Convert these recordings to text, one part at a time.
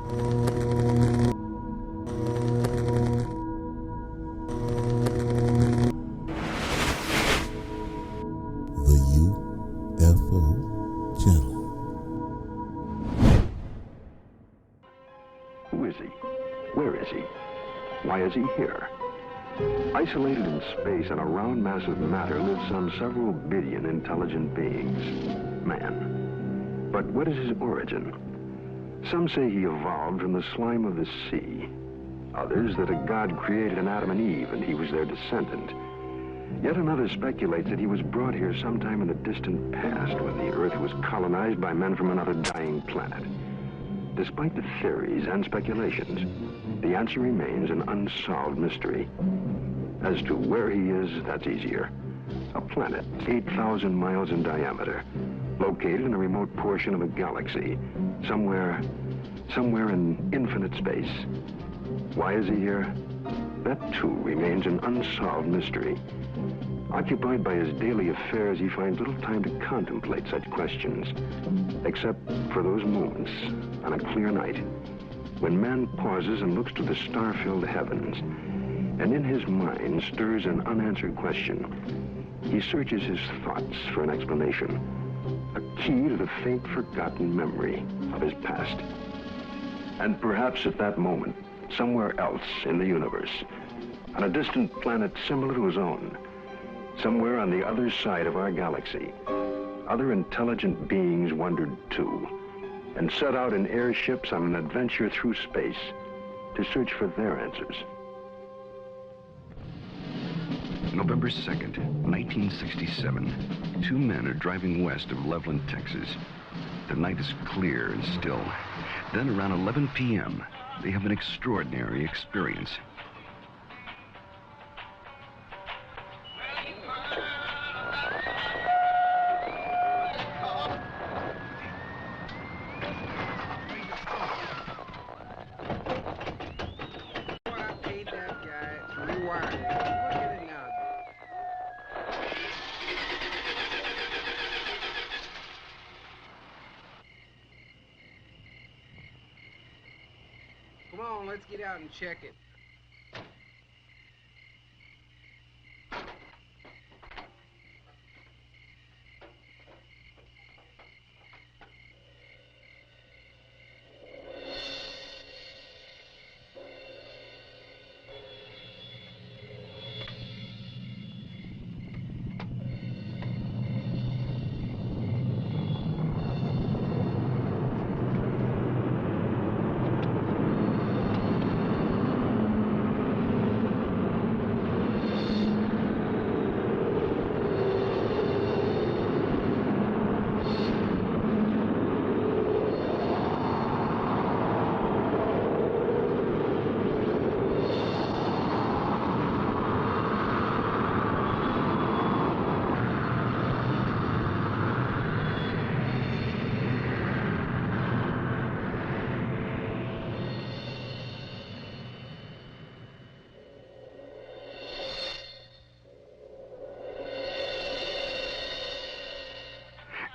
The UFO Channel. Who is he? Where is he? Why is he here? Isolated in space on a round mass of matter live some several billion intelligent beings. Man. But what is his origin? Some say he evolved from the slime of the sea. Others that a god created an Adam and Eve and he was their descendant. Yet another speculates that he was brought here sometime in the distant past when the Earth was colonized by men from another dying planet. Despite the theories and speculations, the answer remains an unsolved mystery. As to where he is, that's easier. A planet 8,000 miles in diameter, located in a remote portion of a galaxy, somewhere in infinite space. Why is he here? That too remains an unsolved mystery. Occupied by his daily affairs, he finds little time to contemplate such questions, except for those moments on a clear night when man pauses and looks to the star-filled heavens, and in his mind stirs an unanswered question. He searches his thoughts for an explanation, a key to the faint, forgotten memory of his past. And perhaps at that moment, somewhere else in the universe, on a distant planet similar to his own, somewhere on the other side of our galaxy, other intelligent beings wondered too, and set out in airships on an adventure through space to search for their answers. November 2nd, 1967. Two men are driving west of Loveland, Texas. The night is clear and still. Then around 11 p.m., they have an extraordinary experience. Come on, let's get out and check it.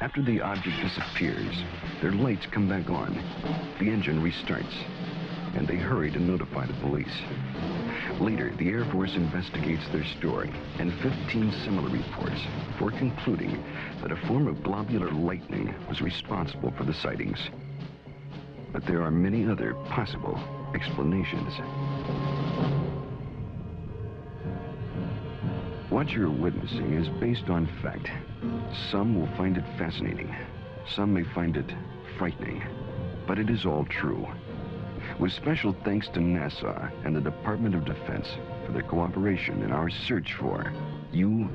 After the object disappears, their lights come back on. The engine restarts, and they hurry to notify the police. Later, the Air Force investigates their story and 15 similar reports before concluding that a form of globular lightning was responsible for the sightings. But there are many other possible explanations. What you're witnessing is based on fact. Some will find it fascinating. Some may find it frightening. But it is all true. With special thanks to NASA and the Department of Defense for their cooperation in our search for UFOs.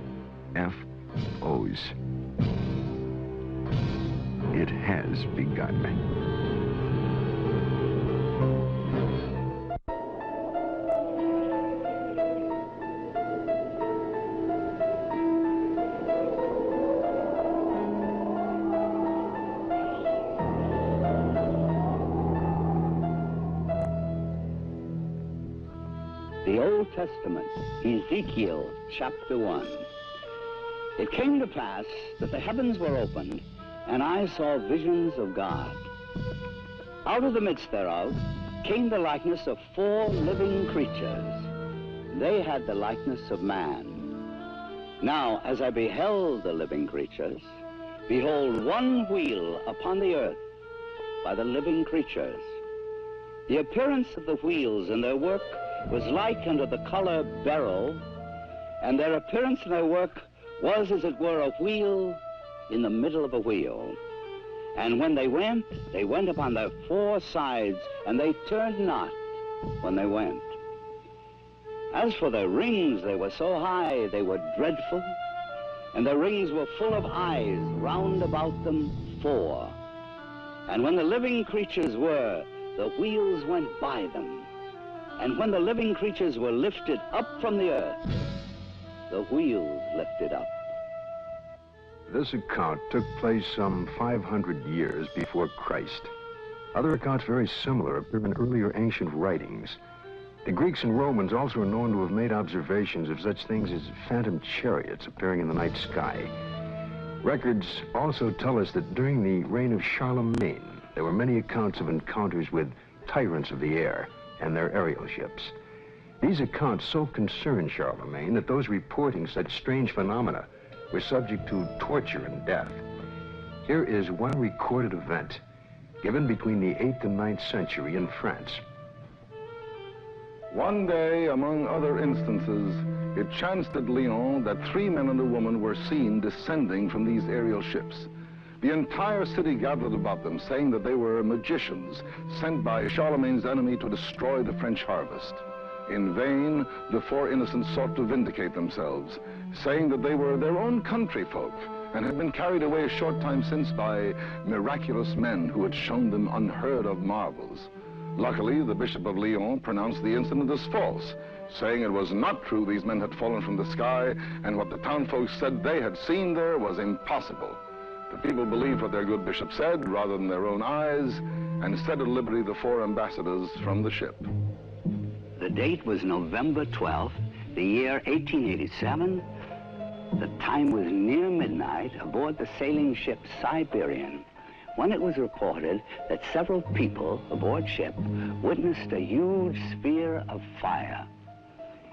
It has begun. The Old Testament, Ezekiel chapter 1. It came to pass that the heavens were opened, and I saw visions of God. Out of the midst thereof came the likeness of 4 living creatures. They had the likeness of man. Now, as I beheld the living creatures, behold, one wheel upon the earth by the living creatures. The appearance of the wheels and their work was like unto the color beryl, and their appearance and their work was, as it were, a wheel in the middle of a wheel. And when they went upon their 4 sides, and they turned not when they went. As for their rings, they were so high, they were dreadful, and their rings were full of eyes round about them 4. And when the living creatures were, the wheels went by them. And when the living creatures were lifted up from the earth, the wheels lifted up. This account took place some 500 years before Christ. Other accounts very similar appear in earlier ancient writings. The Greeks and Romans also are known to have made observations of such things as phantom chariots appearing in the night sky. Records also tell us that during the reign of Charlemagne, there were many accounts of encounters with tyrants of the air and their aerial ships. These accounts so concerned Charlemagne that those reporting such strange phenomena were subject to torture and death. Here is one recorded event given between the 8th and 9th century in France. One day, among other instances, it chanced at Lyon that 3 men and a woman were seen descending from these aerial ships. The entire city gathered about them, saying that they were magicians sent by Charlemagne's enemy to destroy the French harvest. In vain, the 4 innocents sought to vindicate themselves, saying that they were their own country folk and had been carried away a short time since by miraculous men who had shown them unheard of marvels. Luckily, the Bishop of Lyon pronounced the incident as false, saying it was not true these men had fallen from the sky, and what the townfolk said they had seen there was impossible. The people believed what their good bishop said rather than their own eyes, and set at liberty the 4 ambassadors from the ship. The date was November 12th, the year 1887. The time was near midnight aboard the sailing ship Siberian, when it was reported that several people aboard ship witnessed a huge sphere of fire.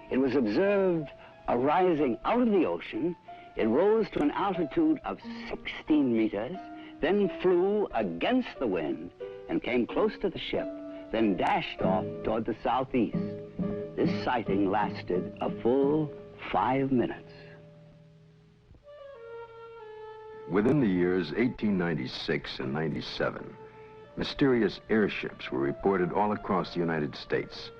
It was observed arising out of the ocean. It rose to an altitude of 16 meters, then flew against the wind and came close to the ship, then dashed off toward the southeast. This sighting lasted a full 5 minutes. Within the years 1896 and 97, mysterious airships were reported all across the United States.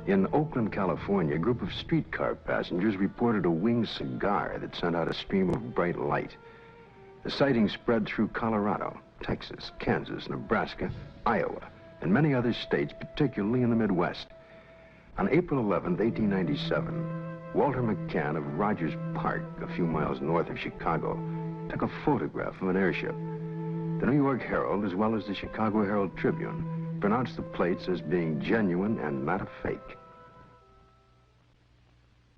In Oakland, California, a group of streetcar passengers reported a winged cigar that sent out a stream of bright light. The sighting spread through Colorado, Texas, Kansas, Nebraska, Iowa, and many other states, particularly in the Midwest. On April 11, 1897, Walter McCann of Rogers Park, a few miles north of Chicago, took a photograph of an airship. The New York Herald, as well as the Chicago Herald Tribune, pronounced the plates as being genuine and not a fake.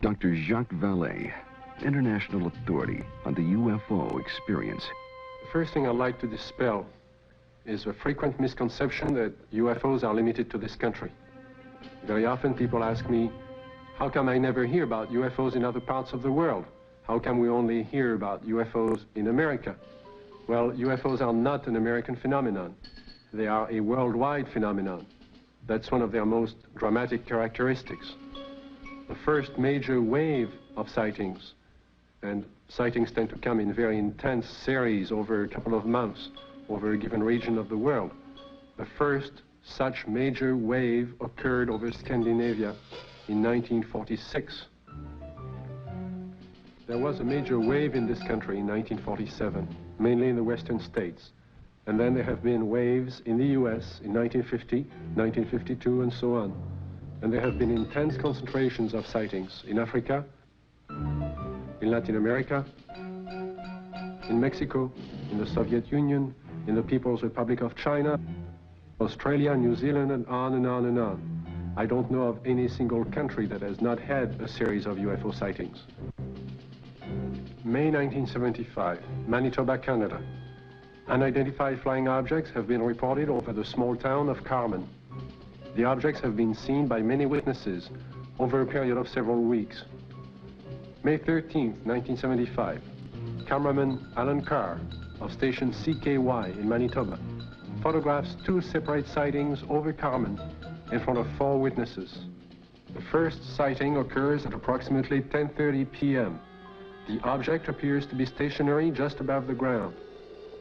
Dr. Jacques Vallée, international authority on the UFO experience. The first thing I'd like to dispel is a frequent misconception that UFOs are limited to this country. Very often people ask me, how come I never hear about UFOs in other parts of the world? How come we only hear about UFOs in America? Well, UFOs are not an American phenomenon. They are a worldwide phenomenon. That's one of their most dramatic characteristics. The first major wave of sightings, and sightings tend to come in very intense series over a couple of months, over a given region of the world. The first such major wave occurred over Scandinavia in 1946. There was a major wave in this country in 1947, mainly in the western states. And then there have been waves in the US in 1950, 1952, and so on. And there have been intense concentrations of sightings in Africa, in Latin America, in Mexico, in the Soviet Union, in the People's Republic of China, Australia, New Zealand, and on and on and on. I don't know of any single country that has not had a series of UFO sightings. May 1975, Manitoba, Canada. Unidentified flying objects have been reported over the small town of Carmen. The objects have been seen by many witnesses over a period of several weeks. May 13, 1975, cameraman Alan Carr of station CKY in Manitoba photographs two separate sightings over Carmen in front of 4 witnesses. The first sighting occurs at approximately 10:30 p.m. The object appears to be stationary just above the ground.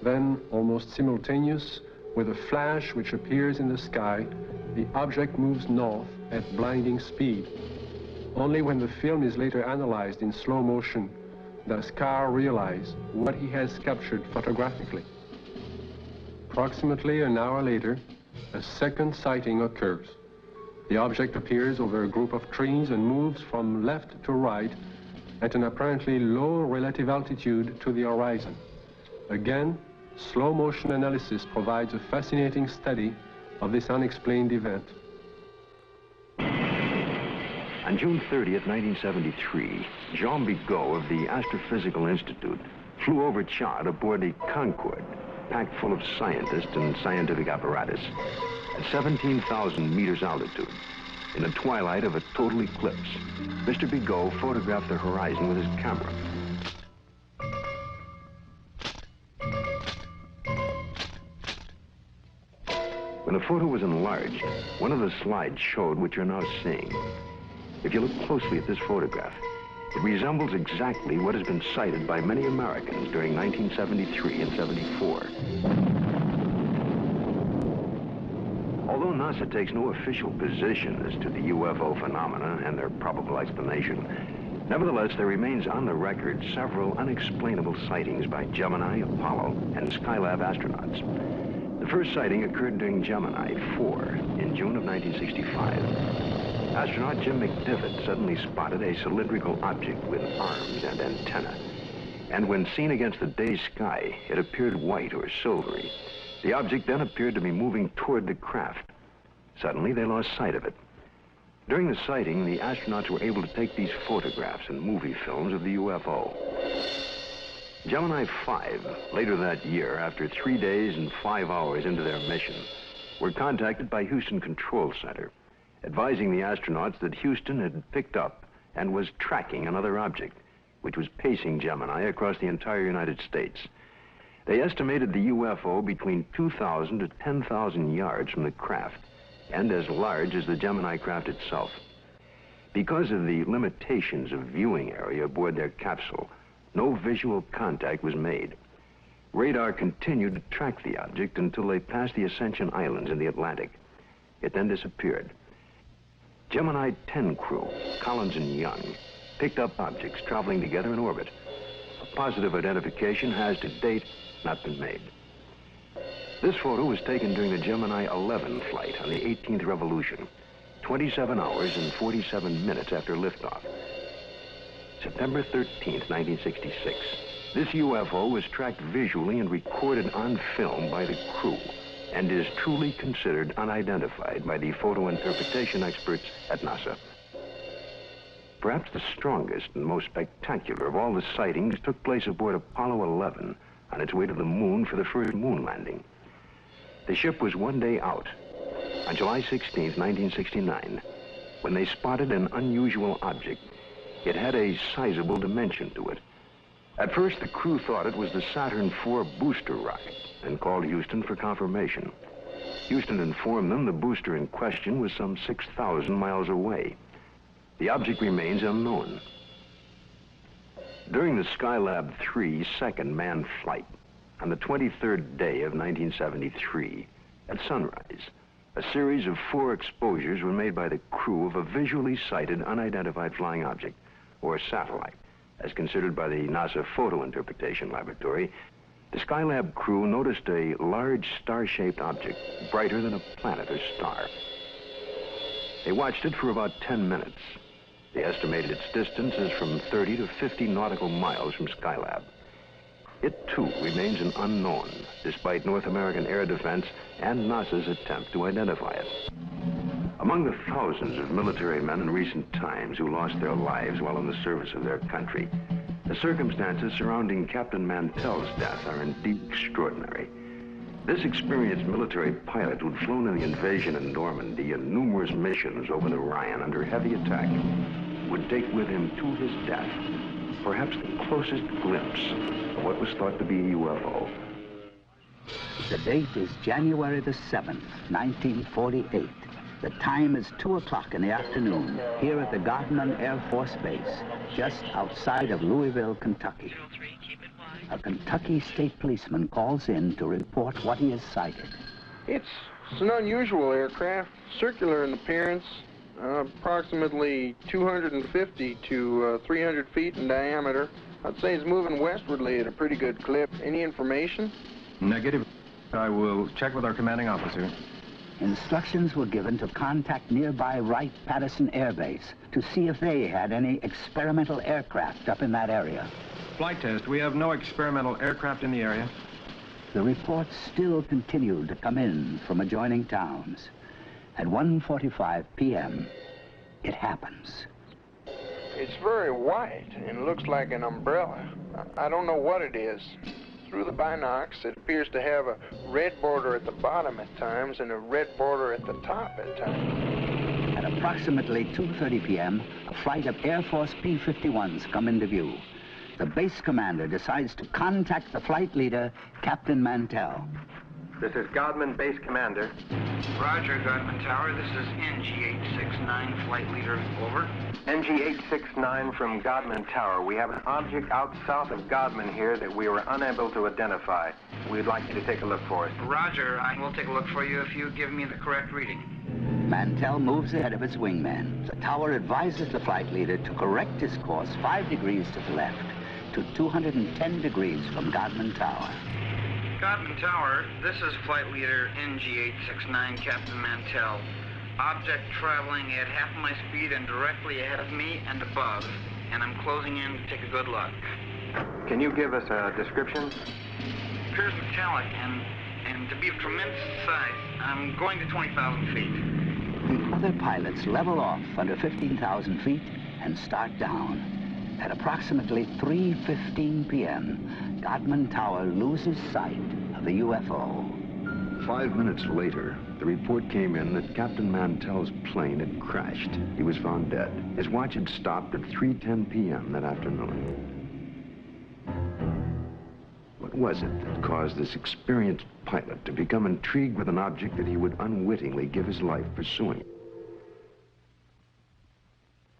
Then, almost simultaneous with a flash which appears in the sky, the object moves north at blinding speed. Only when the film is later analyzed in slow motion does Carr realize what he has captured photographically. Approximately an hour later, a second sighting occurs. The object appears over a group of trees and moves from left to right at an apparently low relative altitude to the horizon. Again, slow motion analysis provides a fascinating study of this unexplained event. On June 30th, 1973, Jean Bigot of the Astrophysical Institute flew over Chad aboard the Concorde, packed full of scientists and scientific apparatus, at 17,000 meters altitude. In the twilight of a total eclipse, Mr. Bigot photographed the horizon with his camera. When the photo was enlarged, one of the slides showed what you're now seeing. If you look closely at this photograph, it resembles exactly what has been cited by many Americans during 1973 and 74. Although NASA takes no official position as to the UFO phenomena and their probable explanation, nevertheless, there remains on the record several unexplainable sightings by Gemini, Apollo, and Skylab astronauts. The first sighting occurred during Gemini 4 in June of 1965. Astronaut Jim McDivitt suddenly spotted a cylindrical object with arms and antenna. And when seen against the day sky, it appeared white or silvery. The object then appeared to be moving toward the craft. Suddenly, they lost sight of it. During the sighting, the astronauts were able to take these photographs and movie films of the UFO. Gemini 5, later that year, after 3 days and 5 hours into their mission, were contacted by Houston Control Center, advising the astronauts that Houston had picked up and was tracking another object, which was pacing Gemini across the entire United States. They estimated the UFO between 2,000 to 10,000 yards from the craft, and as large as the Gemini craft itself. Because of the limitations of viewing area aboard their capsule, no visual contact was made. Radar continued to track the object until they passed the Ascension Islands in the Atlantic. It then disappeared. Gemini 10 crew, Collins and Young, picked up objects traveling together in orbit. A positive identification has to date not been made. This photo was taken during the Gemini 11 flight on the 18th revolution, 27 hours and 47 minutes after liftoff. September 13th, 1966. This UFO was tracked visually and recorded on film by the crew and is truly considered unidentified by the photo interpretation experts at NASA. Perhaps the strongest and most spectacular of all the sightings took place aboard Apollo 11 on its way to the moon for the first moon landing. The ship was 1 day out, on July 16, 1969, when they spotted an unusual object. It had a sizable dimension to it. At first, the crew thought it was the Saturn IV booster rocket and called Houston for confirmation. Houston informed them the booster in question was some 6,000 miles away. The object remains unknown. During the Skylab 3 second manned flight, on the 23rd day of 1973, at sunrise, a series of 4 exposures were made by the crew of a visually sighted unidentified flying object, or satellite, as considered by the NASA Photo Interpretation Laboratory. The Skylab crew noticed a large star-shaped object, brighter than a planet or star. They watched it for about 10 minutes. They estimated its distance as from 30 to 50 nautical miles from Skylab. It, too, remains an unknown, despite North American air defense and NASA's attempt to identify it. Among the thousands of military men in recent times who lost their lives while in the service of their country, The circumstances surrounding Captain Mantell's death are indeed extraordinary. This experienced military pilot who'd flown in the invasion in Normandy and numerous missions over the Rhine under heavy attack would take with him to his death perhaps the closest glimpse of what was thought to be a UFO. The date is January the 7th, 1948. The time is 2 o'clock in the afternoon here at the Gardman Air Force Base, just outside of Louisville, Kentucky. A Kentucky state policeman calls in to report what he has sighted. It's an unusual aircraft, circular in appearance, approximately 250 to 300 feet in diameter. I'd say it's moving westwardly at a pretty good clip. Any information? Negative. I will check with our commanding officer. Instructions were given to contact nearby Wright-Patterson Air Base to see if they had any experimental aircraft up in that area. Flight test. We have no experimental aircraft in the area. The reports still continued to come in from adjoining towns. At 1:45 p.m., it happens. It's very white and looks like an umbrella. I don't know what it is. Through the binocs, it appears to have a red border at the bottom at times and a red border at the top at times. At approximately 2:30 p.m., a flight of Air Force P-51s come into view. The base commander decides to contact the flight leader, Captain Mantell. This is Godman, base commander. Roger, Godman Tower. This is NG-869, flight leader. Over. NG-869 from Godman Tower. We have an object out south of Godman here that we were unable to identify. We'd like you to take a look for it. Roger, I will take a look for you if you give me the correct reading. Mantell moves ahead of its wingman. The tower advises the flight leader to correct his course 5 degrees to the left to 210 degrees from Godman Tower. Godman Tower, this is flight leader NG-869, Captain Mantell. Object traveling at half my speed and directly ahead of me and above, and I'm closing in to take a good look. Can you give us a description? Appears metallic and to be of tremendous size. I'm going to 20,000 feet. The other pilots level off under 15,000 feet and start down. At approximately 3:15 p.m., Godman Tower loses sight of the UFO. 5 minutes later, the report came in that Captain Mantell's plane had crashed. He was found dead. His watch had stopped at 3:10 p.m. that afternoon. What was it that caused this experienced pilot to become intrigued with an object that he would unwittingly give his life pursuing?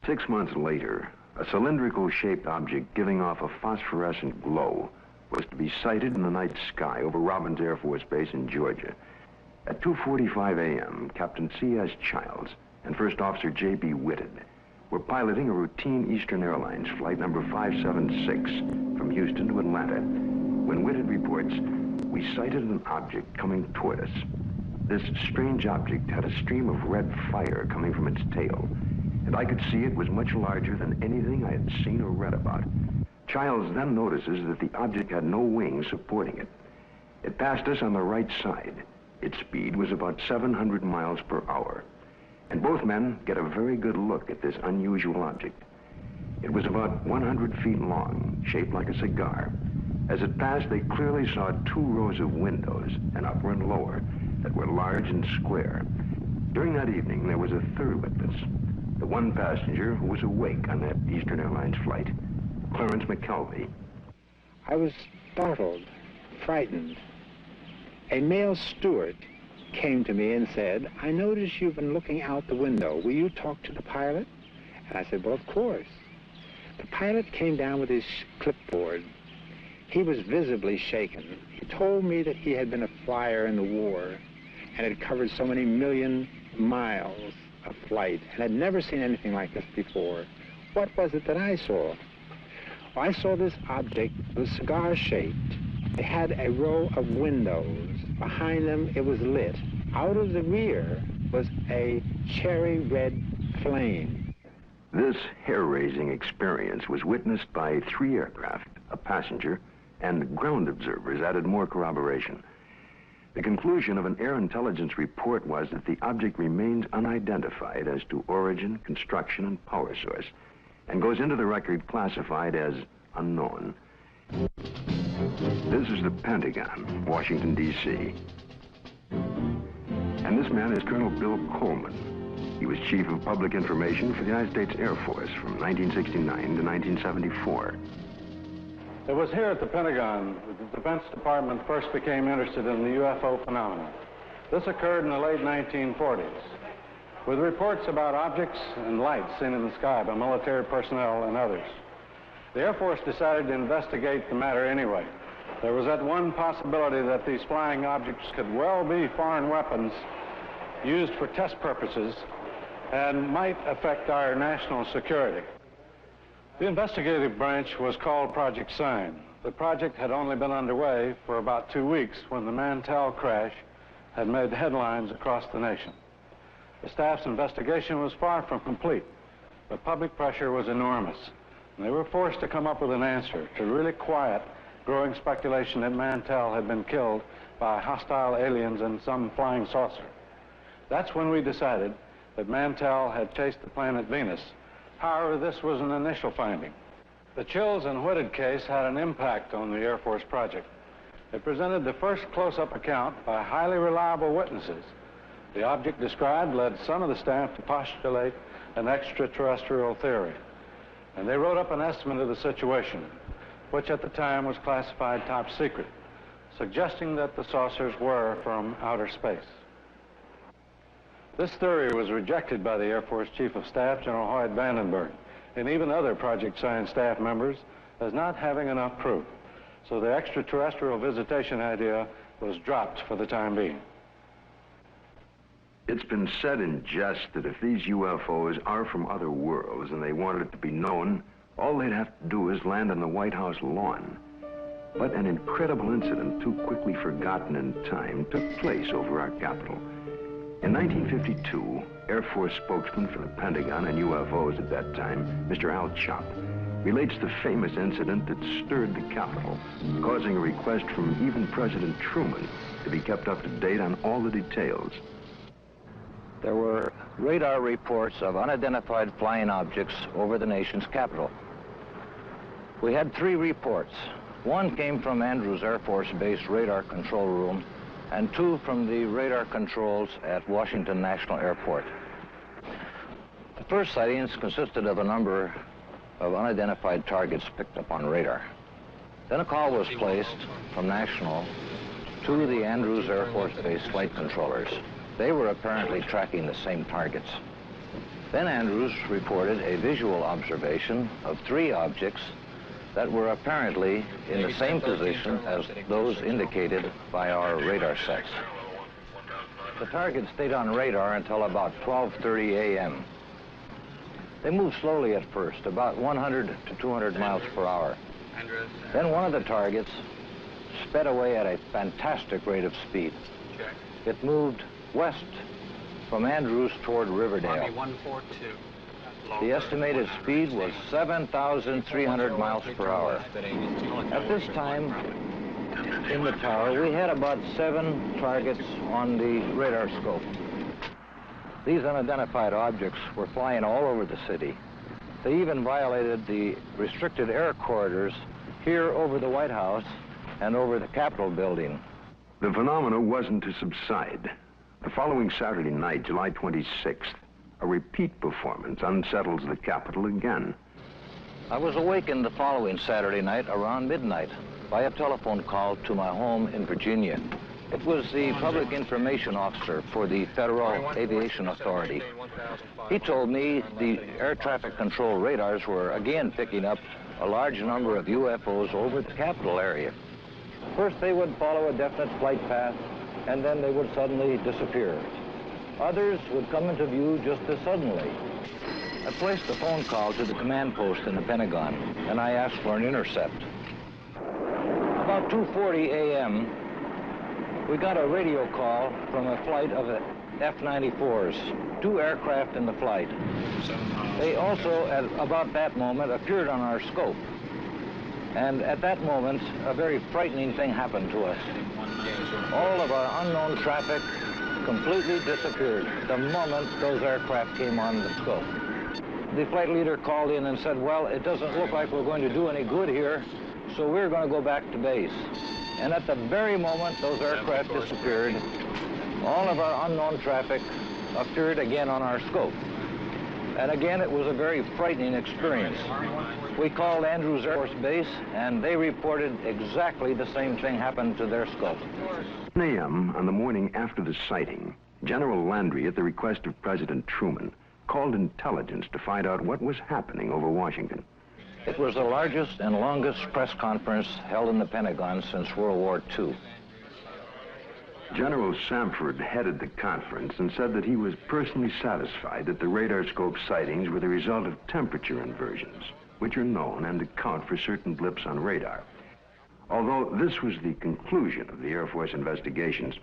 6 months later, a cylindrical-shaped object giving off a phosphorescent glow was to be sighted in the night sky over Robbins Air Force Base in Georgia. At 2:45 a.m., Captain C.S. Childs and First Officer J.B. Whitted were piloting a routine Eastern Airlines flight number 576 from Houston to Atlanta when Whitted reports, "We sighted an object coming toward us. This strange object had a stream of red fire coming from its tail, and I could see it was much larger than anything I had seen or read about." Childs then notices that the object had no wings supporting it. It passed us on the right side. Its speed was about 700 miles per hour. And both men get a very good look at this unusual object. It was about 100 feet long, shaped like a cigar. As it passed, they clearly saw 2 rows of windows, an upper and lower, that were large and square. During that evening, there was a third witness, the one passenger who was awake on that Eastern Airlines flight, Clarence McKelvey. I was startled, frightened. A male steward came to me and said, "I notice you've been looking out the window. Will you talk to the pilot?" And I said, "Well, of course." The pilot came down with his clipboard. He was visibly shaken. He told me that he had been a flyer in the war and had covered so many million miles of flight and had never seen anything like this before. What was it that I saw? Well, I saw this object. It was cigar-shaped. It had a row of windows. Behind them, it was lit. Out of the rear was a cherry red flame. This hair-raising experience was witnessed by 3 aircraft, a passenger, and ground observers added more corroboration. The conclusion of an air intelligence report was that the object remains unidentified as to origin, construction, and power source, and goes into the record classified as unknown. This is the Pentagon, Washington, D.C. And this man is Colonel Bill Coleman. He was Chief of Public Information for the United States Air Force from 1969 to 1974. It was here at the Pentagon that the Defense Department first became interested in the UFO phenomenon. This occurred in the late 1940s, with reports about objects and lights seen in the sky by military personnel and others. The Air Force decided to investigate the matter anyway. There was that one possibility that these flying objects could well be foreign weapons used for test purposes and might affect our national security. The investigative branch was called Project Sign. The project had only been underway for about 2 weeks when the Mantell crash had made headlines across the nation. The staff's investigation was far from complete, but public pressure was enormous, and they were forced to come up with an answer to really quiet growing speculation that Mantell had been killed by hostile aliens in some flying saucer. That's when we decided that Mantell had chased the planet Venus. However, this was an initial finding. The Chills and Whitted case had an impact on the Air Force project. It presented the first close-up account by highly reliable witnesses. The object described led some of the staff to postulate an extraterrestrial theory. And they wrote up an estimate of the situation, which at the time was classified top secret, suggesting that the saucers were from outer space. This theory was rejected by the Air Force Chief of Staff, General Hoyt Vandenberg, and even other Project Sign staff members as not having enough proof. So the extraterrestrial visitation idea was dropped for the time being. It's been said in jest that if these UFOs are from other worlds and they wanted it to be known, all they'd have to do is land on the White House lawn. But an incredible incident, too quickly forgotten in time, took place over our Capitol. In 1952, Air Force spokesman for the Pentagon and UFOs at that time, Mr. Al Chop, relates the famous incident that stirred the Capitol, causing a request from even President Truman to be kept up to date on all the details. There were radar reports of unidentified flying objects over the nation's capital. We had 3 reports. One came from Andrews Air Force Base radar control room, and 2 from the radar controls at Washington National Airport. The first sightings consisted of a number of unidentified targets picked up on radar. Then a call was placed from National to the Andrews Air Force Base flight controllers. They were apparently tracking the same targets. Then Andrews reported a visual observation of 3 objects that were apparently in the same position as those indicated by our radar sets. The targets stayed on radar until about 12:30 a.m. They moved slowly at first, about 100 to 200 miles per hour. Then one of the targets sped away at a fantastic rate of speed. It moved west from Andrews toward Riverdale. The estimated speed was 7,300 miles per hour. At this time, in the tower, we had about 7 targets on the radar scope. These unidentified objects were flying all over the city. They even violated the restricted air corridors here over the White House and over the Capitol building. The phenomena wasn't to subside. The following Saturday night, July 26th, a repeat performance unsettles the Capitol again. I was awakened the following Saturday night around midnight by a telephone call to my home in Virginia. It was the public information officer for the Federal Aviation Authority. He told me the air traffic control radars were again picking up a large number of UFOs over the Capitol area. First, they would follow a definite flight path, and then they would suddenly disappear. Others would come into view just as suddenly. I placed a phone call to the command post in the Pentagon, and I asked for an intercept. About 2:40 a.m., we got a radio call from a flight of F-94s, 2 aircraft in the flight. They also, at about that moment, appeared on our scope. And at that moment, a very frightening thing happened to us. All of our unknown traffic completely disappeared the moment those aircraft came on the scope. the flight leader called in and said, well, it doesn't look like we're going to do any good here, so we're going to go back to base. And at the very moment those aircraft disappeared, all of our unknown traffic appeared again on our scope. And again, it was a very frightening experience. We called Andrews Air Force Base, and they reported exactly the same thing happened to their scope. 10 a.m. on the morning after the sighting, General Landry, at the request of President Truman, called intelligence to find out what was happening over Washington. It was the largest and longest press conference held in the Pentagon since World War II. General Samford headed the conference and said that he was personally satisfied that the radar scope sightings were the result of temperature inversions, which are known and account for certain blips on radar. Although this was the conclusion of the Air Force investigations,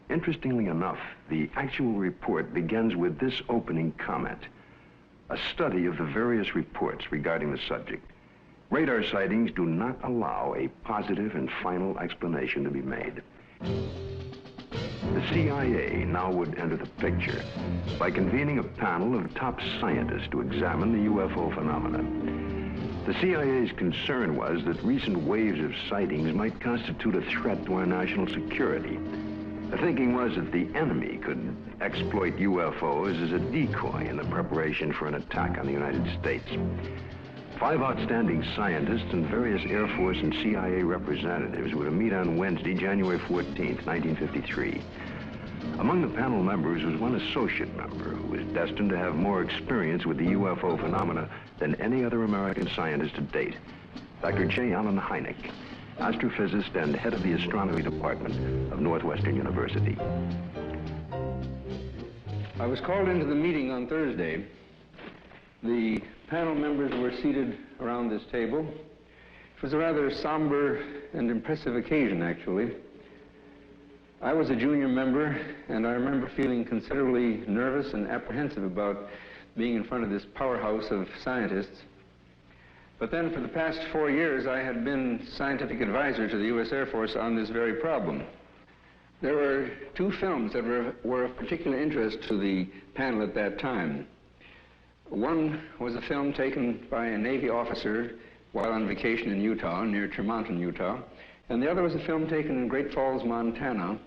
interestingly enough, the actual report begins with this opening comment: a study of the various reports regarding the subject. Radar sightings do not allow a positive and final explanation to be made. The CIA now would enter the picture by convening a panel of top scientists to examine the UFO phenomena. The CIA's concern was that recent waves of sightings might constitute a threat to our national security. The thinking was that the enemy could exploit UFOs as a decoy in the preparation for an attack on the United States. 5 outstanding scientists and various Air Force and CIA representatives were to meet on Wednesday, January 14th, 1953. Among the panel members was one associate member who was destined to have more experience with the UFO phenomena than any other American scientist to date, Dr. J. Allen Hynek, astrophysicist and head of the astronomy department of Northwestern University. I was called into the meeting on Thursday. The panel members were seated around this table. It was a rather somber and impressive occasion, actually. I was a junior member, and I remember feeling considerably nervous and apprehensive about being in front of this powerhouse of scientists. But then for the past 4 years, I had been scientific advisor to the U.S. Air Force on this very problem. There were 2 films that were of particular interest to the panel at that time. One was a film taken by a Navy officer while on vacation in Utah, near Tremonton, Utah, and the other was a film taken in Great Falls, Montana,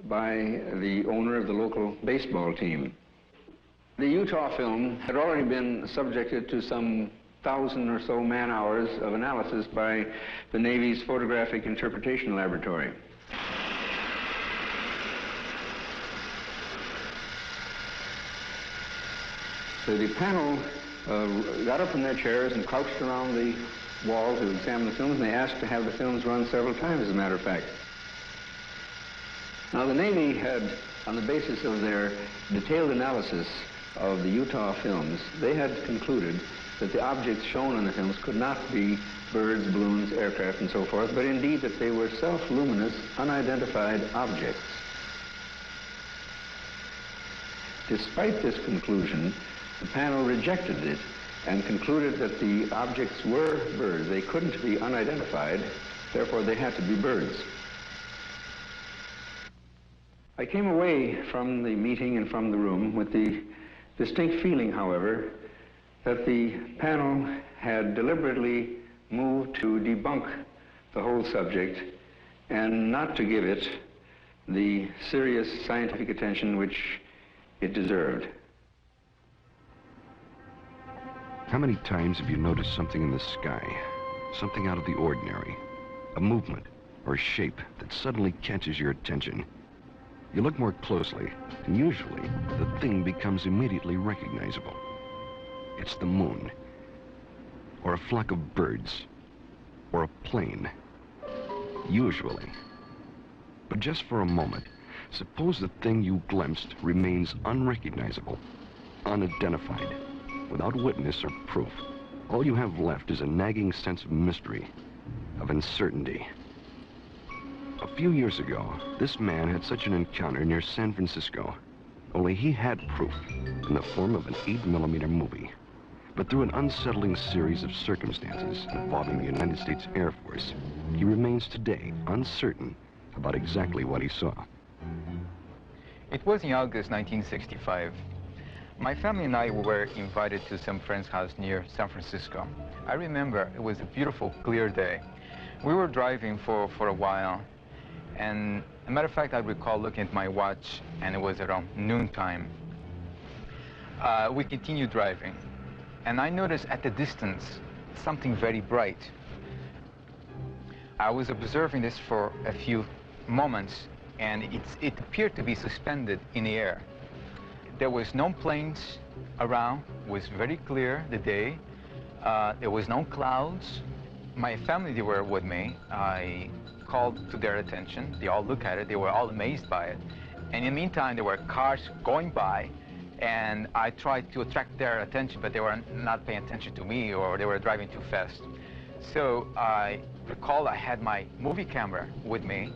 by the owner of the local baseball team. The Utah film had already been subjected to some 1,000 or so man-hours of analysis by the Navy's Photographic Interpretation Laboratory. So the panel got up from their chairs and crouched around the wall to examine the films, and they asked to have the films run several times, as a matter of fact. Now, the Navy had, on the basis of their detailed analysis of the Utah films, they had concluded that the objects shown on the films could not be birds, balloons, aircraft, and so forth, but indeed that they were self-luminous, unidentified objects. Despite this conclusion, the panel rejected it and concluded that the objects were birds. They couldn't be unidentified, therefore they had to be birds. I came away from the meeting and from the room with the distinct feeling, however, that the panel had deliberately moved to debunk the whole subject and not to give it the serious scientific attention which it deserved. How many times have you noticed something in the sky, something out of the ordinary, a movement or a shape that suddenly catches your attention? You look more closely, and usually the thing becomes immediately recognizable. It's the moon, or a flock of birds, or a plane. Usually. But just for a moment, suppose the thing you glimpsed remains unrecognizable, unidentified, without witness or proof. All you have left is a nagging sense of mystery, of uncertainty. A few years ago, this man had such an encounter near San Francisco, only he had proof in the form of an 8mm movie. But through an unsettling series of circumstances involving the United States Air Force, he remains today uncertain about exactly what he saw. It was in August 1965. My family and I were invited to some friend's house near San Francisco. I remember it was a beautiful, clear day. We were driving for a while, and as a matter of fact, I recall looking at my watch, and it was around noontime. We continued driving, and I noticed at the distance something very bright. I was observing this for a few moments, and it appeared to be suspended in the air. There was no planes around. It was very clear, the day. There was no clouds. My family, they were with me. I called to their attention. They all looked at it. They were all amazed by it. And in the meantime, there were cars going by, and I tried to attract their attention, but they were not paying attention to me, or they were driving too fast. So I recall I had my movie camera with me,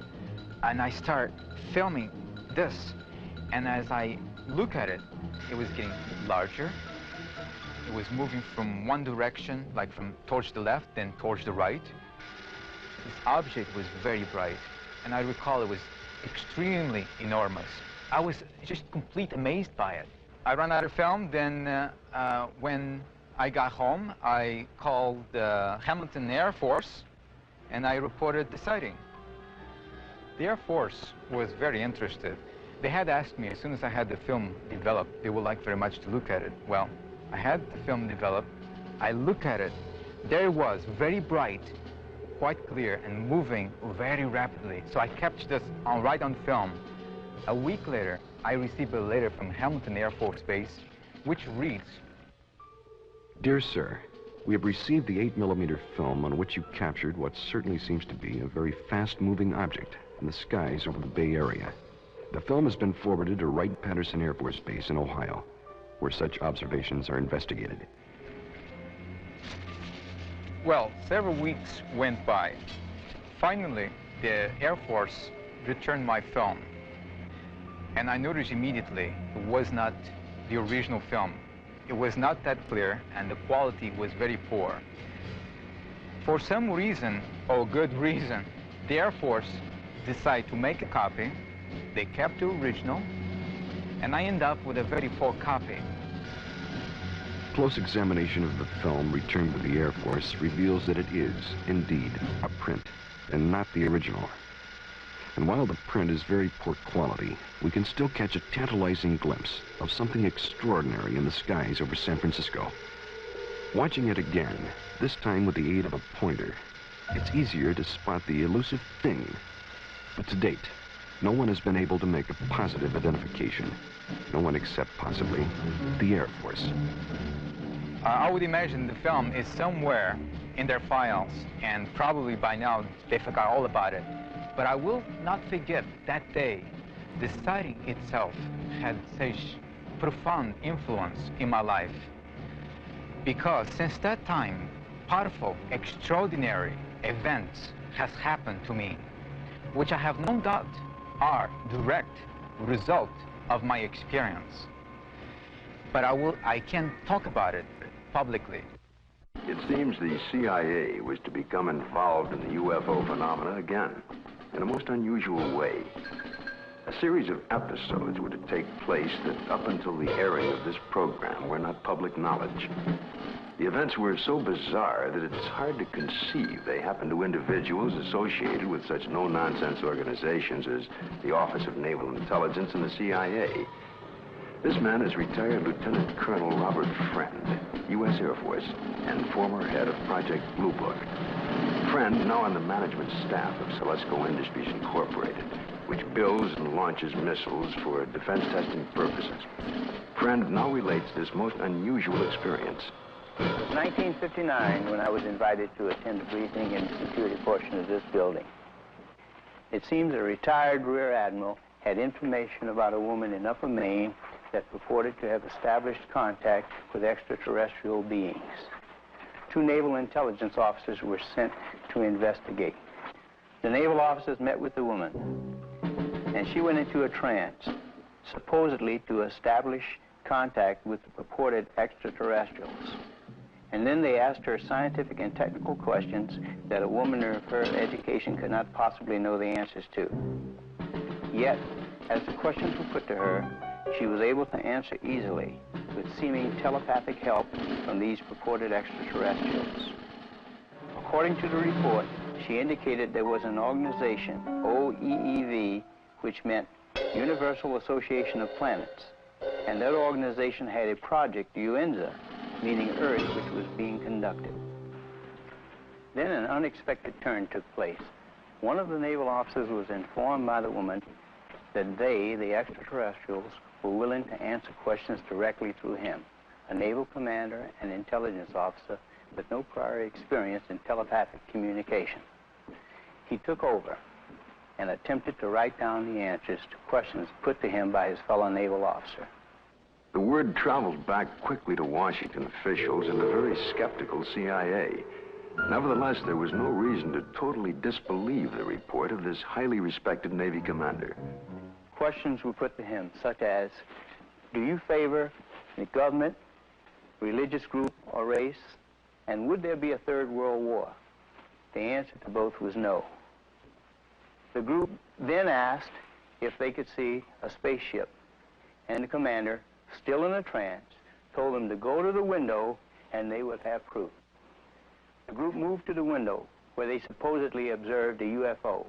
and I started filming this. And as I look at it, it was getting larger. It was moving from one direction, like from towards the left, then towards the right. This object was very bright, and I recall it was extremely enormous. I was just completely amazed by it. I ran out of film, then when I got home, I called the Hamilton Air Force, and I reported the sighting. The Air Force was very interested. They had asked me, as soon as I had the film developed, they would like very much to look at it. Well, I had the film developed. I looked at it. There it was, very bright, quite clear, and moving very rapidly. So I captured this right on film. A week later, I received a letter from Hamilton Air Force Base, which reads, Dear Sir, we have received the 8mm film on which you captured what certainly seems to be a very fast-moving object in the skies over the Bay Area. The film has been forwarded to Wright-Patterson Air Force Base in Ohio, where such observations are investigated. Well, several weeks went by. Finally, the Air Force returned my film, and I noticed immediately it was not the original film. It was not that clear, and the quality was very poor. For some reason, or good reason, the Air Force decided to make a copy. They kept the original, and I end up with a very poor copy. Close examination of the film returned with the Air Force reveals that it is, indeed, a print, and not the original. And while the print is very poor quality, we can still catch a tantalizing glimpse of something extraordinary in the skies over San Francisco. Watching it again, this time with the aid of a pointer, it's easier to spot the elusive thing. But to date, no one has been able to make a positive identification. No one except possibly the Air Force. I would imagine the film is somewhere in their files, and probably by now they forgot all about it. But I will not forget that day. The sighting itself had such profound influence in my life. Because since that time, powerful, extraordinary events has happened to me, which I have no doubt are direct result of my experience. But I can't talk about it publicly. It seems the CIA was to become involved in the UFO phenomena again, in a most unusual way. A series of episodes were to take place that up until the airing of this program were not public knowledge. The events were so bizarre that it's hard to conceive they happened to individuals associated with such no-nonsense organizations as the Office of Naval Intelligence and the CIA. This man is retired Lieutenant Colonel Robert Friend, U.S. Air Force, and former head of Project Blue Book. Friend, now on the management staff of Celesco Industries Incorporated, which builds and launches missiles for defense testing purposes. Friend now relates this most unusual experience. It was 1959 when I was invited to attend a briefing in the security portion of this building. It seems a retired Rear Admiral had information about a woman in Upper Maine that purported to have established contact with extraterrestrial beings. 2 naval intelligence officers were sent to investigate. The naval officers met with the woman, and she went into a trance, supposedly to establish contact with the purported extraterrestrials. And then they asked her scientific and technical questions that a woman of her education could not possibly know the answers to. Yet, as the questions were put to her, she was able to answer easily with seeming telepathic help from these purported extraterrestrials. According to the report, she indicated there was an organization, OEEV, which meant Universal Association of Planets, and that organization had a project, UNZA, meaning Earth, which was being conducted. Then an unexpected turn took place. One of the naval officers was informed by the woman that they, the extraterrestrials, were willing to answer questions directly through him, a naval commander and intelligence officer with no prior experience in telepathic communication. He took over and attempted to write down the answers to questions put to him by his fellow naval officer. The word traveled back quickly to Washington officials and the very skeptical CIA. Nevertheless, there was no reason to totally disbelieve the report of this highly respected Navy commander. Questions were put to him, such as, do you favor the government, religious group, or race? And would there be a third world war? The answer to both was no. The group then asked if they could see a spaceship, and the commander, still in a trance, told them to go to the window and they would have proof. The group moved to the window where they supposedly observed a UFO.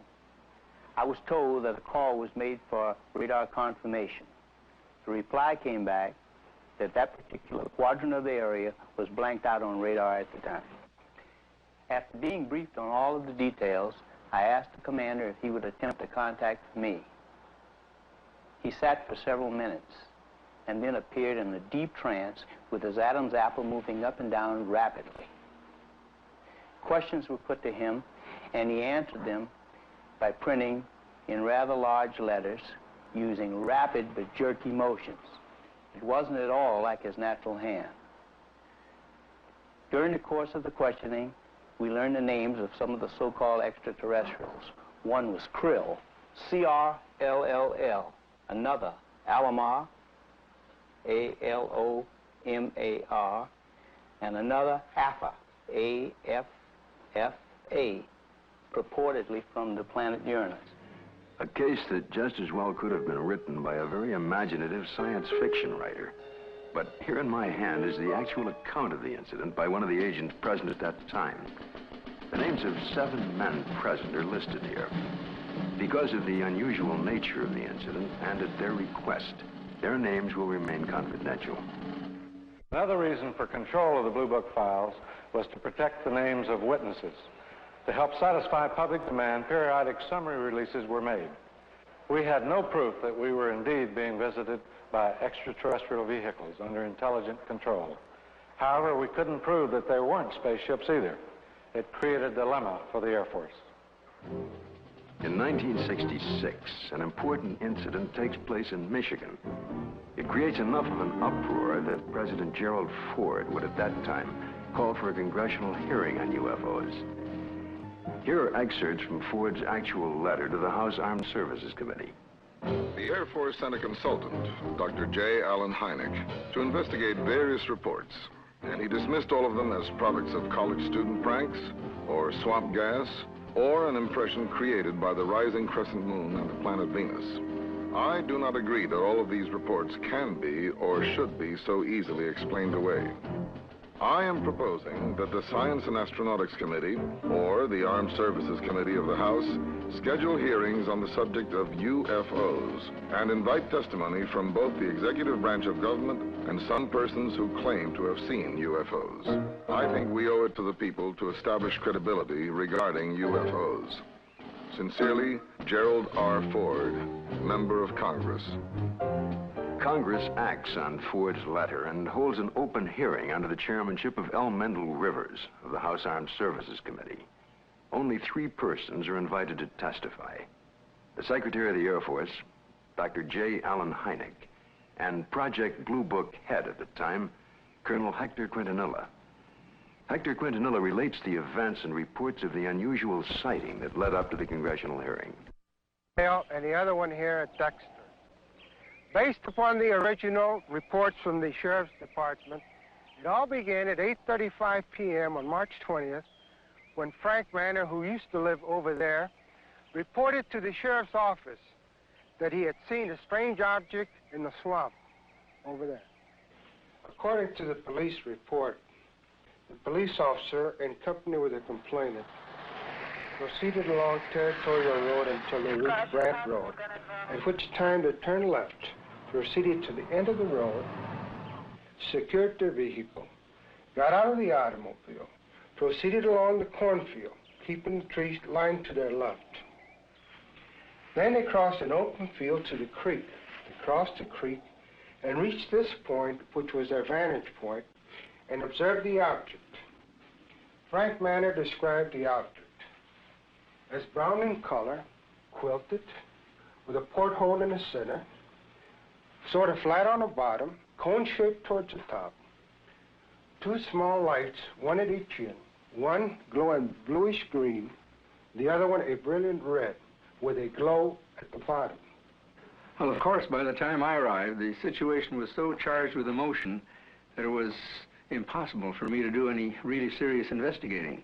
I was told that a call was made for radar confirmation. The reply came back that that particular quadrant of the area was blanked out on radar at the time. After being briefed on all of the details, I asked the commander if he would attempt to contact me. He sat for several minutes and then appeared in a deep trance with his Adam's apple moving up and down rapidly. Questions were put to him, and he answered them by printing in rather large letters using rapid but jerky motions. It wasn't at all like his natural hand. During the course of the questioning, we learned the names of some of the so-called extraterrestrials. One was Krill, C-R-L-L-L. Another, Alomar, A-L-O-M-A-R. And another, Alpha, A-F-F-A, purportedly from the planet Uranus. A case that just as well could have been written by a very imaginative science fiction writer. But here in my hand is the actual account of the incident by one of the agents present at that time. The names of 7 men present are listed here. Because of the unusual nature of the incident and at their request, their names will remain confidential. Another reason for control of the Blue Book files was to protect the names of witnesses. To help satisfy public demand, periodic summary releases were made. We had no proof that we were indeed being visited by extraterrestrial vehicles under intelligent control. However, we couldn't prove that there weren't spaceships either. It created a dilemma for the Air Force. In 1966, an important incident takes place in Michigan. It creates enough of an uproar that President Gerald Ford would at that time call for a congressional hearing on UFOs. Here are excerpts from Ford's actual letter to the House Armed Services Committee. The Air Force sent a consultant, Dr. J. Allen Hynek, to investigate various reports, and he dismissed all of them as products of college student pranks, or swamp gas, or an impression created by the rising crescent moon and the planet Venus. I do not agree that all of these reports can be or should be so easily explained away. I am proposing that the Science and Astronautics Committee, or the Armed Services Committee of the House, schedule hearings on the subject of UFOs and invite testimony from both the executive branch of government and some persons who claim to have seen UFOs. I think we owe it to the people to establish credibility regarding UFOs. Sincerely, Gerald R. Ford, Member of Congress. Congress acts on Ford's letter and holds an open hearing under the chairmanship of L. Mendel Rivers of the House Armed Services Committee. Only 3 persons are invited to testify. The Secretary of the Air Force, Dr. J. Allen Hynek, and Project Blue Book head at the time, Colonel Hector Quintanilla. Hector Quintanilla relates the events and reports of the unusual sighting that led up to the congressional hearing. And the other one here at Dexter. Based upon the original reports from the Sheriff's Department, it all began at 8:35 p.m. on March 20th, when Frank Manor, who used to live over there, reported to the Sheriff's office that he had seen a strange object in the swamp over there. According to the police report, the police officer, in company with the complainant, proceeded along Territorial Road until they reached Brant Road, at which time they turned left, proceeded to the end of the road, secured their vehicle, got out of the automobile, proceeded along the cornfield, keeping the trees lined to their left. Then they crossed an open field to the creek. They crossed the creek and reached this point, which was their vantage point, and observed the object. Frank Manor described the object as brown in color, quilted, with a porthole in the center, sort of flat on the bottom, cone-shaped towards the top. Two small lights, one at each end, one glowing bluish green, the other one a brilliant red, with a glow at the bottom. Well, of course, by the time I arrived, the situation was so charged with emotion that it was impossible for me to do any really serious investigating.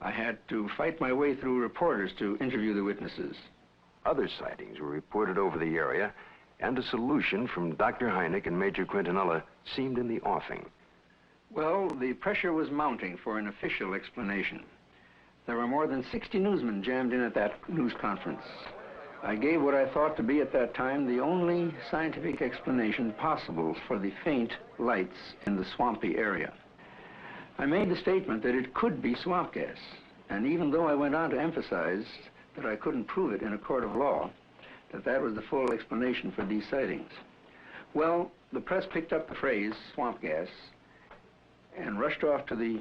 I had to fight my way through reporters to interview the witnesses. Other sightings were reported over the area, and a solution from Dr. Hynek and Major Quintanilla seemed in the offing. Well, the pressure was mounting for an official explanation. There were more than 60 newsmen jammed in at that news conference. I gave what I thought to be at that time the only scientific explanation possible for the faint lights in the swampy area. I made the statement that it could be swamp gas, and even though I went on to emphasize that I couldn't prove it in a court of law, that was the full explanation for these sightings. Well, the press picked up the phrase, swamp gas, and rushed off to the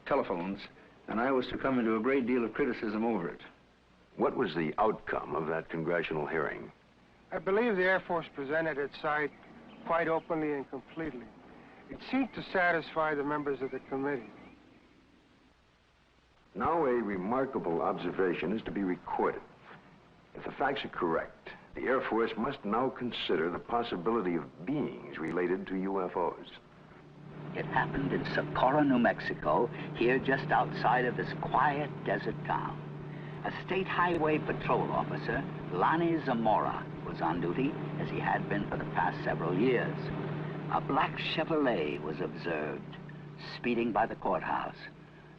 telephones, and I was to come into a great deal of criticism over it. What was the outcome of that congressional hearing? I believe the Air Force presented its side quite openly and completely. It seemed to satisfy the members of the committee. Now a remarkable observation is to be recorded. If the facts are correct, the Air Force must now consider the possibility of beings related to UFOs. It happened in Socorro, New Mexico, here just outside of this quiet desert town. A state highway patrol officer, Lonnie Zamora, was on duty, as he had been for the past several years. A black Chevrolet was observed, speeding by the courthouse.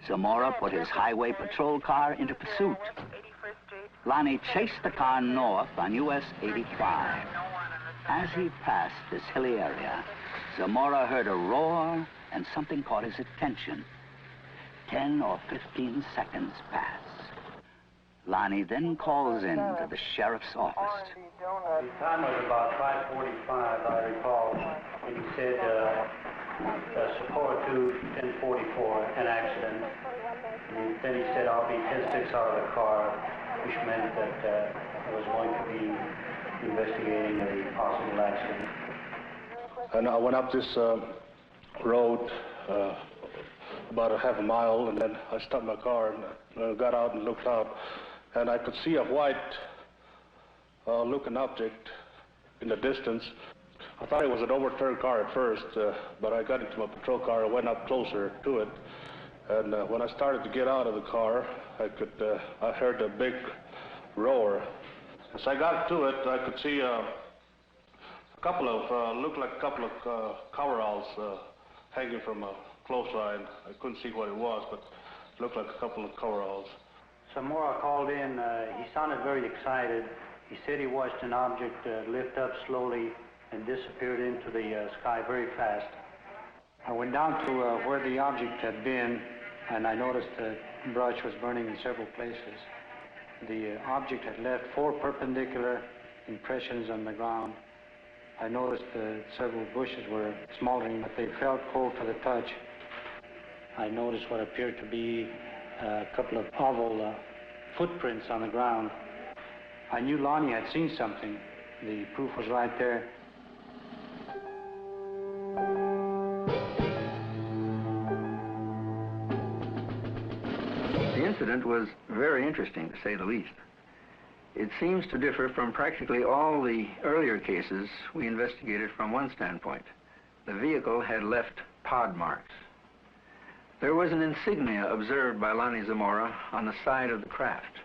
Zamora put his highway patrol car into pursuit. Lonnie chased the car north on US 85. As he passed this hilly area, Zamora heard a roar and something caught his attention. 10 or 15 seconds pass. Lonnie then calls in to the sheriff's office. The time was about 5:45, I recall, and he said, Socorro 2, 1044, an accident. And then he said, I'll be 10-6 out of the car, which meant that I was going to be investigating a possible accident. And I went up this road about a half a mile, and then I stopped my car and got out and looked out, and I could see a white looking object in the distance. I thought it was an overturned car at first, but I got into my patrol car and went up closer to it. And when I started to get out of the car, I heard a big roar. As I got to it, I could see looked like a couple of coveralls hanging from a clothesline. I couldn't see what it was, but it looked like a couple of coveralls. Zamora called in. He sounded very excited. He said he watched an object lift up slowly and disappeared into the sky very fast. I went down to where the object had been, and I noticed the brush was burning in several places. The object had left 4 perpendicular impressions on the ground. I noticed several bushes were smoldering, but they felt cold to the touch. I noticed what appeared to be a couple of oval footprints on the ground. I knew Lonnie had seen something. The proof was right there. The incident was very interesting, to say the least. It seems to differ from practically all the earlier cases we investigated from one standpoint. The vehicle had left pod marks. There was an insignia observed by Lonnie Zamora on the side of the craft.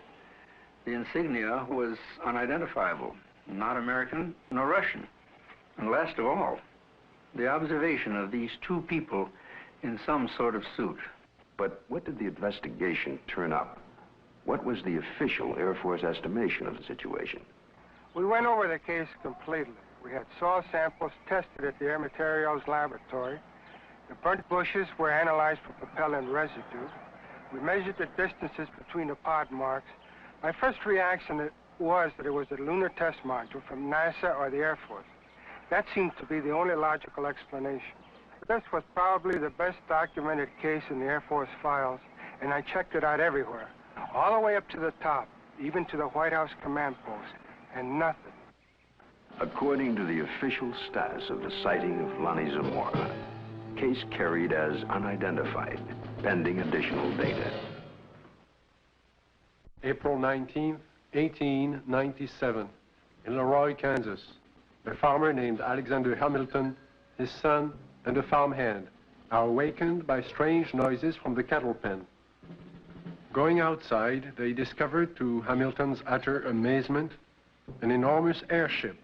The insignia was unidentifiable, not American nor Russian. And last of all, the observation of these two people in some sort of suit. But what did the investigation turn up? What was the official Air Force estimation of the situation? We went over the case completely. We had soil samples tested at the Air Materials Laboratory. The burnt bushes were analyzed for propellant residue. We measured the distances between the pod marks. My first reaction was that it was a lunar test module from NASA or the Air Force. That seemed to be the only logical explanation. This was probably the best documented case in the Air Force files, and I checked it out everywhere, all the way up to the top, even to the White House command post, and nothing. According to the official status of the sighting of Lonnie Zamora, case carried as unidentified, pending additional data. April 19th, 1897, in Leroy, Kansas. A farmer named Alexander Hamilton, his son, and a farmhand are awakened by strange noises from the cattle pen. Going outside, they discovered, to Hamilton's utter amazement, an enormous airship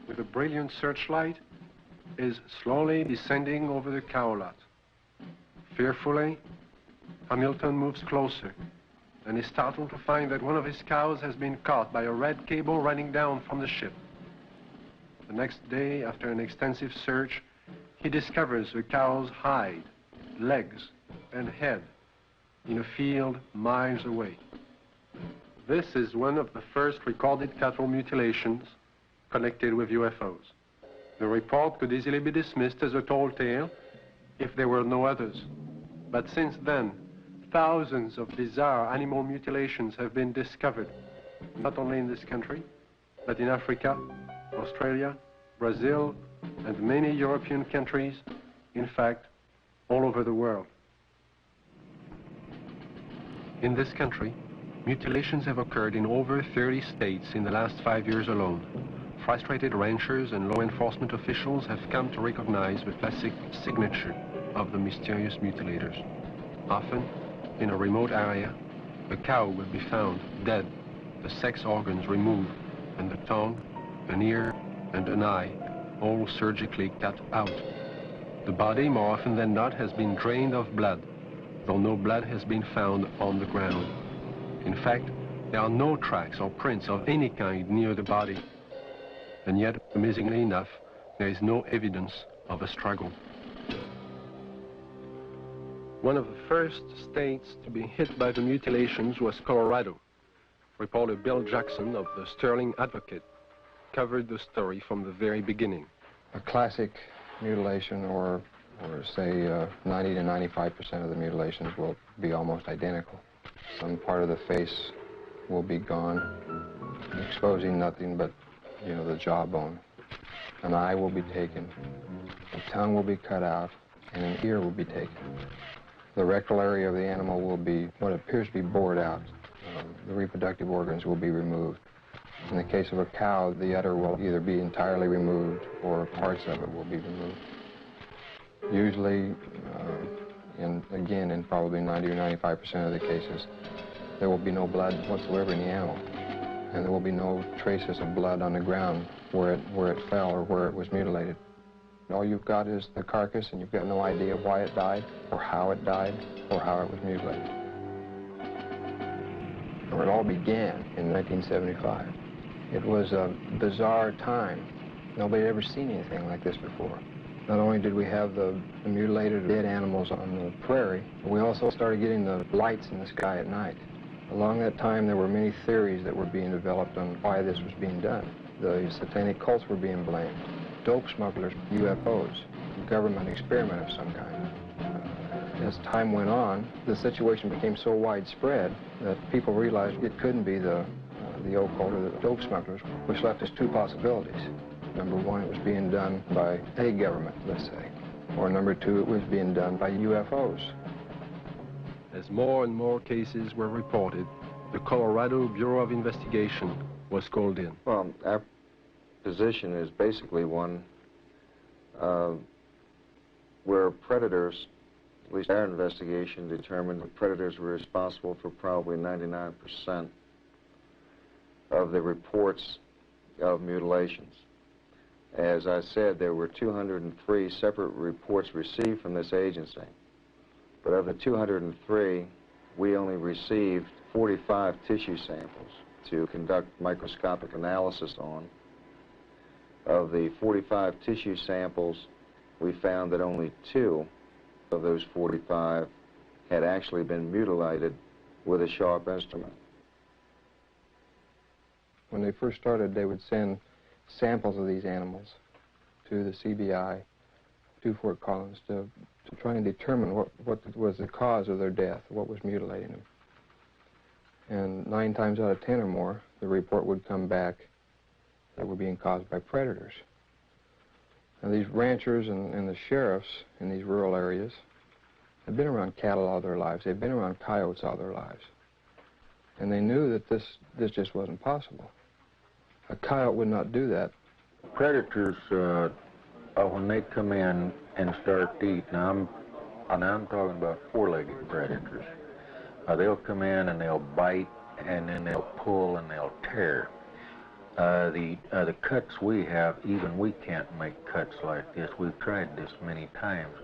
with a brilliant searchlight is slowly descending over the cow lot. Fearfully, Hamilton moves closer and is startled to find that one of his cows has been caught by a red cable running down from the ship. The next day, after an extensive search, he discovers the cow's hide, legs, and head in a field miles away. This is one of the first recorded cattle mutilations connected with UFOs. The report could easily be dismissed as a tall tale if there were no others. But since then, thousands of bizarre animal mutilations have been discovered, not only in this country, but in Africa, Australia, Brazil, and many European countries, in fact, all over the world. In this country, mutilations have occurred in over 30 states in the last 5 years alone. Frustrated ranchers and law enforcement officials have come to recognize the classic signature of the mysterious mutilators. Often, in a remote area, a cow will be found dead, the sex organs removed, and the tongue, an ear, and an eye, all surgically cut out. The body, more often than not, has been drained of blood, though no blood has been found on the ground. In fact, there are no tracks or prints of any kind near the body. And yet, amazingly enough, there is no evidence of a struggle. One of the first states to be hit by the mutilations was Colorado. Reporter Bill Jackson of the Sterling Advocate covered the story from the very beginning. A classic mutilation, or say 90 to 95% of the mutilations will be almost identical. Some part of the face will be gone, exposing nothing but, you know, the jawbone. An eye will be taken, the tongue will be cut out, and an ear will be taken. The rectal area of the animal will be what appears to be bored out. The reproductive organs will be removed. In the case of a cow, the udder will either be entirely removed or parts of it will be removed. Usually, in probably 90 or 95% of the cases, there will be no blood whatsoever in the animal. And there will be no traces of blood on the ground where it fell or where it was mutilated. All you've got is the carcass, and you've got no idea why it died, or how it died, or how it was mutilated. It all began in 1975. It was a bizarre time. Nobody had ever seen anything like this before. Not only did we have the mutilated dead animals on the prairie, but we also started getting the lights in the sky at night. Along that time, there were many theories that were being developed on why this was being done. The satanic cults were being blamed, dope smugglers, UFOs, a government experiment of some kind. As time went on, the situation became so widespread that people realized it couldn't be the occult or the dope smugglers, which left us two possibilities. Number one, it was being done by a government, let's say. Or number two, it was being done by UFOs. As more and more cases were reported, the Colorado Bureau of Investigation was called in. Well, our position is basically one where predators, at least our investigation determined that predators were responsible for probably 99% of the reports of mutilations. As I said, there were 203 separate reports received from this agency. But of the 203, we only received 45 tissue samples to conduct microscopic analysis on. Of the 45 tissue samples, we found that only 2 of those 45 had actually been mutilated with a sharp instrument. When they first started, they would send samples of these animals to the CBI, to Fort Collins, to try and determine what was the cause of their death, what was mutilating them. And 9 times out of 10 or more, the report would come back that were being caused by predators. Now, these ranchers and the sheriffs in these rural areas have been around cattle all their lives. They've been around coyotes all their lives. And they knew that this just wasn't possible. A coyote would not do that. Predators, when they come in and start to eat, now I'm talking about 4-legged predators. They'll come in and they'll bite, and then they'll pull and they'll tear. The cuts we have, even we can't make cuts like this. We've tried this many times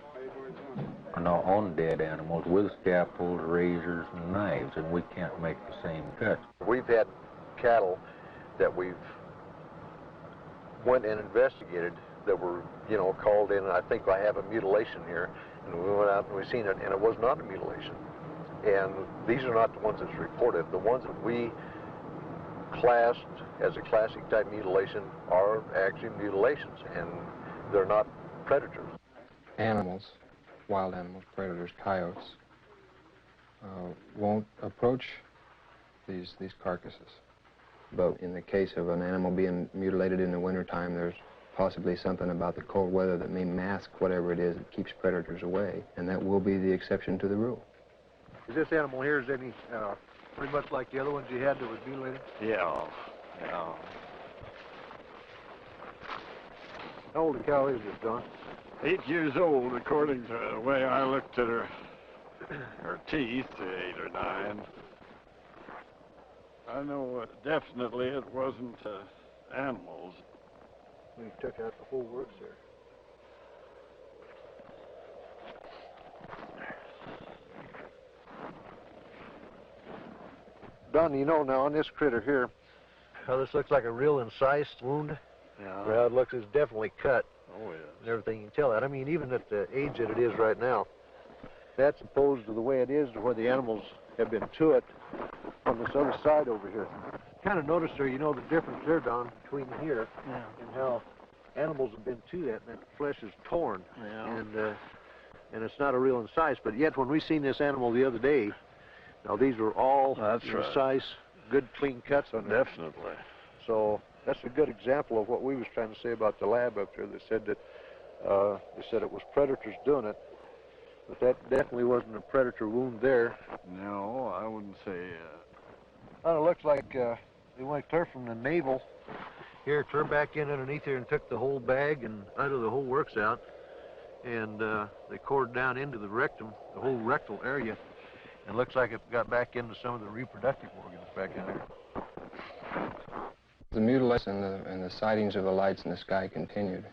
on dead animals with scalpels, razors, and knives, and we can't make the same cuts. We've had cattle that we've went and investigated that were, called in, and I think I have a mutilation here, and we went out and we seen it, and it was not a mutilation. And these are not the ones that's reported. The ones that we classed as a classic type mutilation are actually mutilations, and they're not predators. Animals, wild animals, predators, coyotes, won't approach these carcasses. But in the case of an animal being mutilated in the wintertime, there's possibly something about the cold weather that may mask whatever it is that keeps predators away, and that will be the exception to the rule. Is this animal here, is any pretty much like the other ones you had that was mutilated? Yeah. How old a cow is this, Don? 8 years old, according to the way I looked at her teeth, 8 or 9. I know definitely it wasn't animals. We took out the whole works there. Don, now on this critter here, this looks like a real incised wound. Yeah. Well, it looks, it's definitely cut. Oh, yeah. And everything, you can tell that. I mean, even at the age that it is right now, that's opposed to the way it is to where the animals have been to it on this other side over here. Kind of noticed there, the difference there, Don, between here and how animals have been to that, and that flesh is torn. Yeah. And it's not a real incise, but yet when we seen this animal the other day, now these were all incise, right. Good, clean cuts on there. Definitely. So that's a good example of what we was trying to say about the lab up there. They said that it was predators doing it, but that definitely wasn't a predator wound there. No, I wouldn't say. Well, it looks like they went clear from the navel here, clear back in underneath here, and took the whole bag and out of the whole works out, and they cored down into the rectum, the whole rectal area. It looks like it got back into some of the reproductive organs back in there. The mutilation and the sightings of the lights in the sky continued.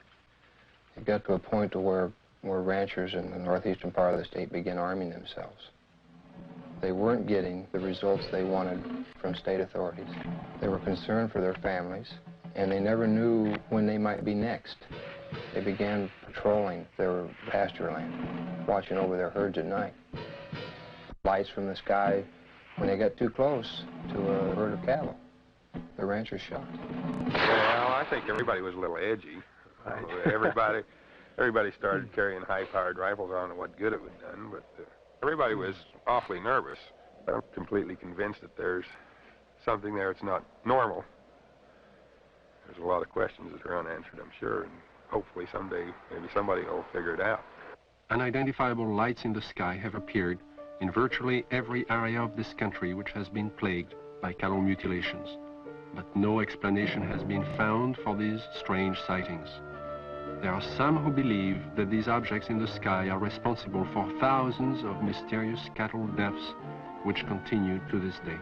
It got to a point to where ranchers in the northeastern part of the state began arming themselves. They weren't getting the results they wanted from state authorities. They were concerned for their families, and they never knew when they might be next. They began patrolling their pasture land, watching over their herds at night. Lights from the sky, when they got too close to a herd of cattle, the ranchers shot. Well, I think everybody was a little edgy. Right. Everybody started carrying high-powered rifles. I don't know what good it would have done, but everybody was awfully nervous. I'm completely convinced that there's something there that's not normal. There's a lot of questions that are unanswered, I'm sure, and hopefully someday maybe somebody will figure it out. Unidentifiable lights in the sky have appeared in virtually every area of this country which has been plagued by cattle mutilations. But no explanation has been found for these strange sightings. There are some who believe that these objects in the sky are responsible for thousands of mysterious cattle deaths which continue to this day.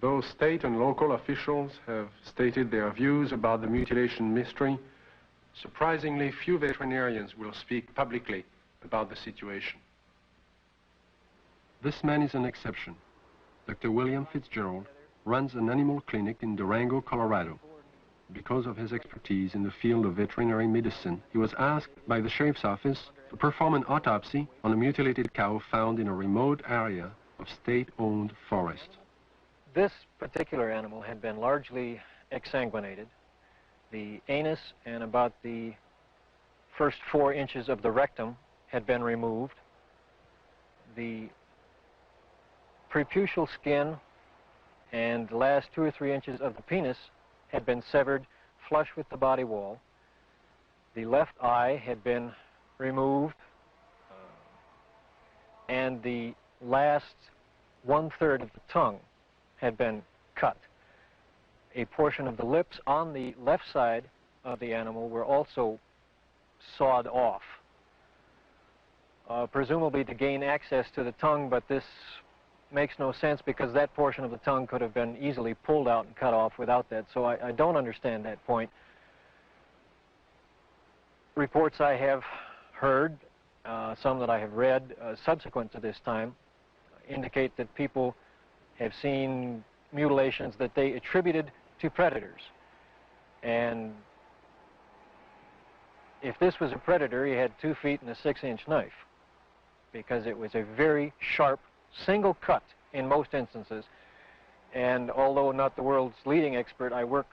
Though state and local officials have stated their views about the mutilation mystery, surprisingly few veterinarians will speak publicly about the situation. This man is an exception. Dr. William Fitzgerald runs an animal clinic in Durango, Colorado. Because of his expertise in the field of veterinary medicine, he was asked by the sheriff's office to perform an autopsy on a mutilated cow found in a remote area of state-owned forest. This particular animal had been largely exsanguinated. The anus and about the first 4 inches of the rectum had been removed. The preputial skin and the last 2 or 3 inches of the penis had been severed flush with the body wall. The left eye had been removed, and the last 1/3 of the tongue had been cut. A portion of the lips on the left side of the animal were also sawed off, presumably to gain access to the tongue, but this makes no sense because that portion of the tongue could have been easily pulled out and cut off without that, so I don't understand that point. Reports I have heard, some that I have read subsequent to this time, indicate that people have seen mutilations that they attributed to predators. And if this was a predator, he had 2 feet and a 6-inch knife, because it was a very sharp single cut in most instances. And although not the world's leading expert, I work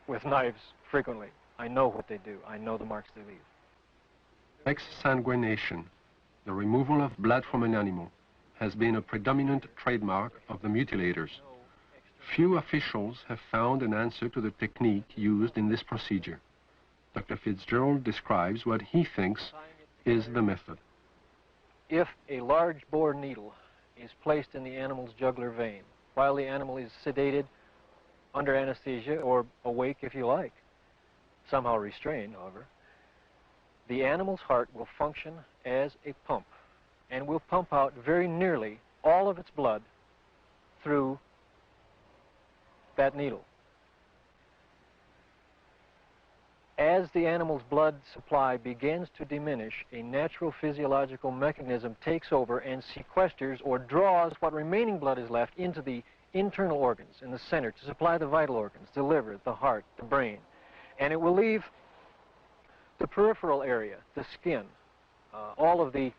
with knives frequently. I know what they do. I know the marks they leave. Exsanguination, the removal of blood from an animal, has been a predominant trademark of the mutilators. Few officials have found an answer to the technique used in this procedure. Dr. Fitzgerald describes what he thinks is the method. If a large bore needle is placed in the animal's jugular vein while the animal is sedated, under anesthesia, or awake if you like, somehow restrained, however, the animal's heart will function as a pump and will pump out very nearly all of its blood through that needle. As the animal's blood supply begins to diminish, a natural physiological mechanism takes over and sequesters or draws what remaining blood is left into the internal organs in the center to supply the vital organs, the liver, the heart, the brain. And it will leave the peripheral area, the skin, all of the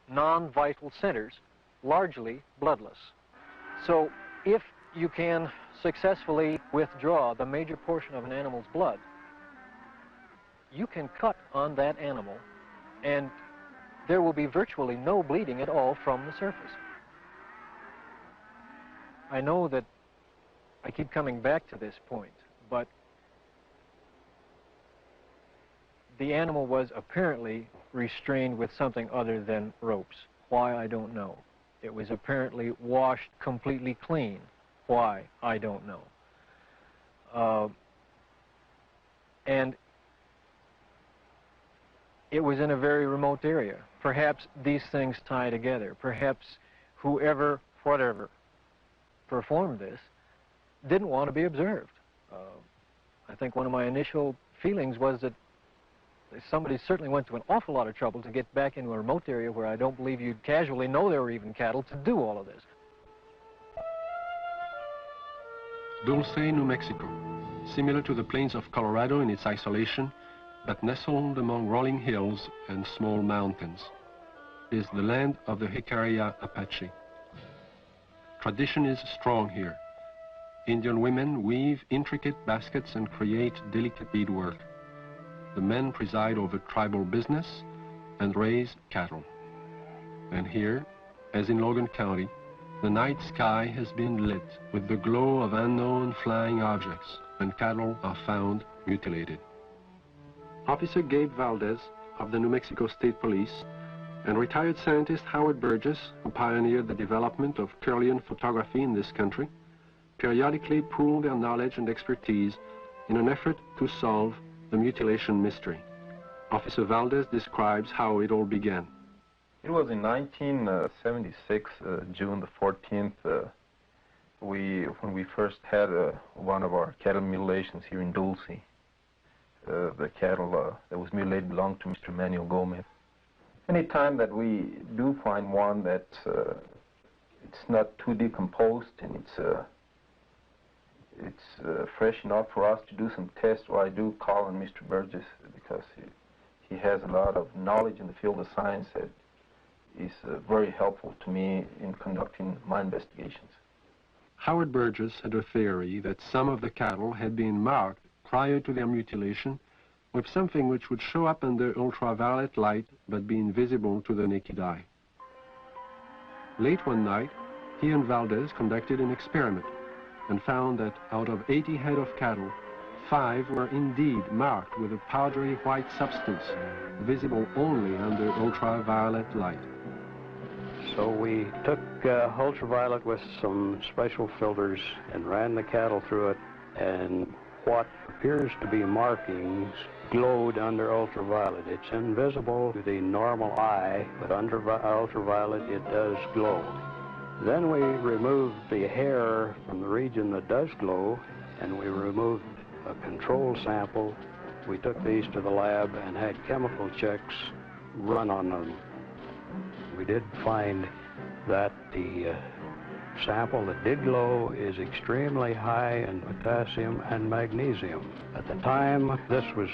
non-vital centers, largely bloodless. So if you can successfully withdraw the major portion of an animal's blood, you can cut on that animal and there will be virtually no bleeding at all from the surface. I know that I keep coming back to this point, but the animal was apparently restrained with something other than ropes. Why, I don't know. It was apparently washed completely clean. Why, I don't know. And it was in a very remote area. Perhaps these things tie together. Perhaps whoever, whatever, performed this didn't want to be observed. I think one of my initial feelings was that somebody certainly went to an awful lot of trouble to get back into a remote area where I don't believe you'd casually know there were even cattle to do all of this. Dulce, New Mexico, similar to the plains of Colorado in its isolation, but nestled among rolling hills and small mountains, is the land of the Jicarilla Apache. Tradition is strong here. Indian women weave intricate baskets and create delicate beadwork. The men preside over tribal business and raise cattle. And here, as in Logan County, the night sky has been lit with the glow of unknown flying objects, and cattle are found mutilated. Officer Gabe Valdez of the New Mexico State Police and retired scientist Howard Burgess, who pioneered the development of Kirlian photography in this country, periodically pool their knowledge and expertise in an effort to solve the mutilation mystery. Officer Valdez describes how it all began. It was in 1976, June the 14th, when we first had one of our cattle mutilations here in Dulce, the cattle that was mutilated belonged to Mr. Manuel Gomez. Any time that we do find one that it's not too decomposed and it's fresh enough for us to do some tests, well, I do call on Mr. Burgess because he has a lot of knowledge in the field of science that is very helpful to me in conducting my investigations. Howard Burgess had a theory that some of the cattle had been marked prior to their mutilation with something which would show up under ultraviolet light but be invisible to the naked eye. Late one night, he and Valdez conducted an experiment and found that out of 80 head of cattle, 5 were indeed marked with a powdery white substance, visible only under ultraviolet light. So we took ultraviolet with some special filters and ran the cattle through it, and what appears to be markings glowed under ultraviolet. It's invisible to the normal eye, but under ultraviolet it does glow. Then we removed the hair from the region that does glow, and we removed a control sample. We took these to the lab and had chemical checks run on them. We did find that the sample that did glow is extremely high in potassium and magnesium. At the time, this was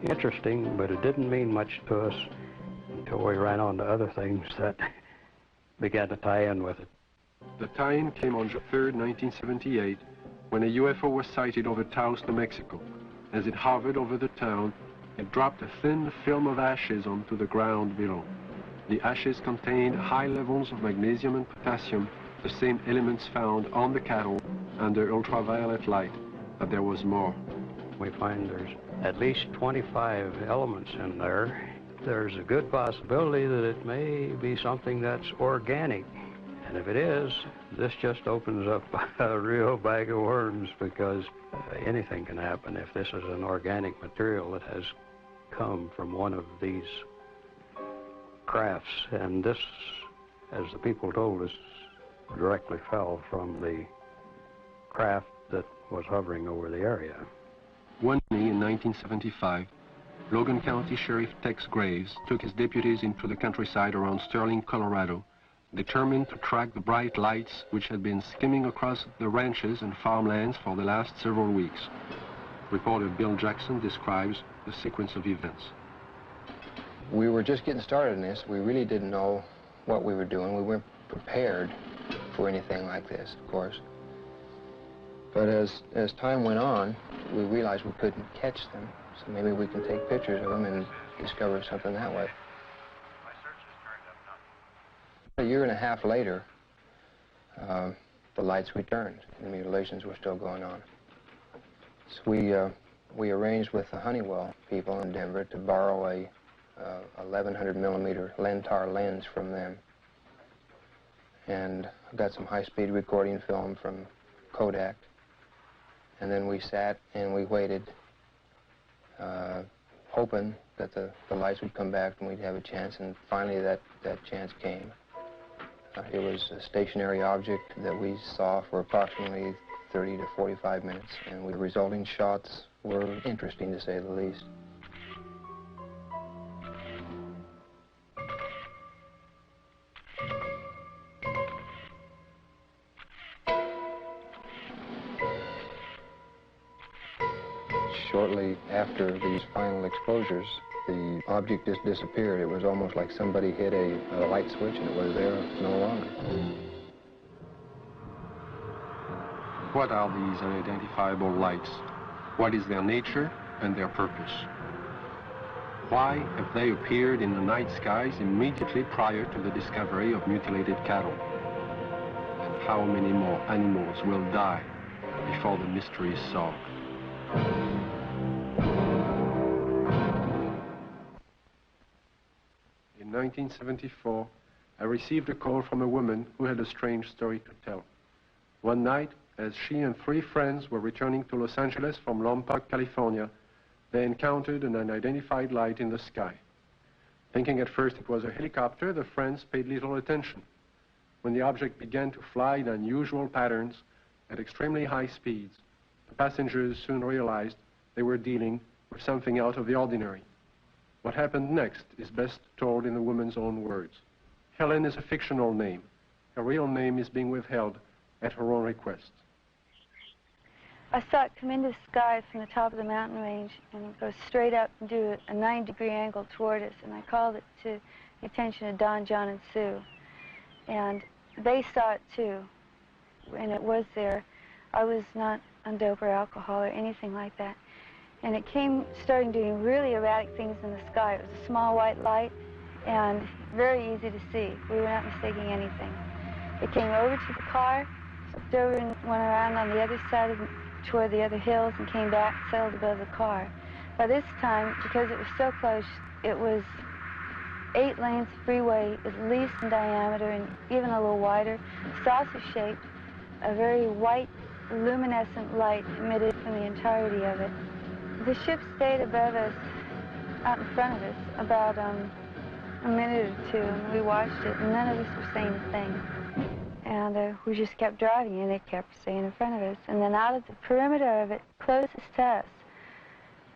interesting, but it didn't mean much to us until we ran on to other things that began to tie in with it. The tie-in came on June 3rd, 1978, when a UFO was sighted over Taos, New Mexico. As it hovered over the town, it dropped a thin film of ashes onto the ground below. The ashes contained high levels of magnesium and potassium, the same elements found on the cattle under ultraviolet light, but there was more. We find there's at least 25 elements in there. There's a good possibility that it may be something that's organic. And if it is, this just opens up a real bag of worms, because anything can happen if this is an organic material that has come from one of these crafts. And this, as the people told us, directly fell from the craft that was hovering over the area. One evening in 1975, Logan County Sheriff Tex Graves took his deputies into the countryside around Sterling, Colorado, determined to track the bright lights which had been skimming across the ranches and farmlands for the last several weeks. Reporter Bill Jackson describes the sequence of events. We were just getting started in this. We really didn't know what we were doing. We weren't prepared for anything like this, of course. But as time went on, we realized we couldn't catch them, so maybe we can take pictures of them and discover something that way. A year and a half later, the lights returned. The mutilations were still going on. So we arranged with the Honeywell people in Denver to borrow a 1100 millimeter Lentar lens from them, and got some high-speed recording film from Kodak. And then we sat and we waited, hoping that the lights would come back and we'd have a chance, and finally that chance came. It was a stationary object that we saw for approximately 30 to 45 minutes, and the resulting shots were interesting, to say the least. Shortly after these final exposures, the object just disappeared. It was almost like somebody hit a light switch and it was there no longer. What are these unidentifiable lights? What is their nature and their purpose? Why have they appeared in the night skies immediately prior to the discovery of mutilated cattle? And how many more animals will die before the mystery is solved? In 1974, I received a call from a woman who had a strange story to tell. One night, as she and 3 friends were returning to Los Angeles from Lompoc, California, they encountered an unidentified light in the sky. Thinking at first it was a helicopter, the friends paid little attention. When the object began to fly in unusual patterns, at extremely high speeds. The passengers soon realized they were dealing with something out of the ordinary. What happened next is best told in the woman's own words. Helen is a fictional name. Her real name is being withheld at her own request. I saw it come into the sky from the top of the mountain range and go straight up and do a 9-degree angle toward us, and I called it to the attention of Don, John, and Sue. And they saw it too, and it was there. I was not on dope or alcohol or anything like that. And it came, starting doing really erratic things in the sky. It was a small white light and very easy to see. We were not mistaking anything. It came over to the car, flipped over and went around on the other side of toward the other hills and came back, sailed above the car. By this time, because it was so close, it was 8 lanes of freeway, at least in diameter and even a little wider, saucer-shaped, a very white, luminescent light emitted from the entirety of it. The ship stayed above us, out in front of us, about a minute or two, and we watched it, and none of us were saying a thing. And we just kept driving, and it kept staying in front of us. And then out of the perimeter of it, closest to us,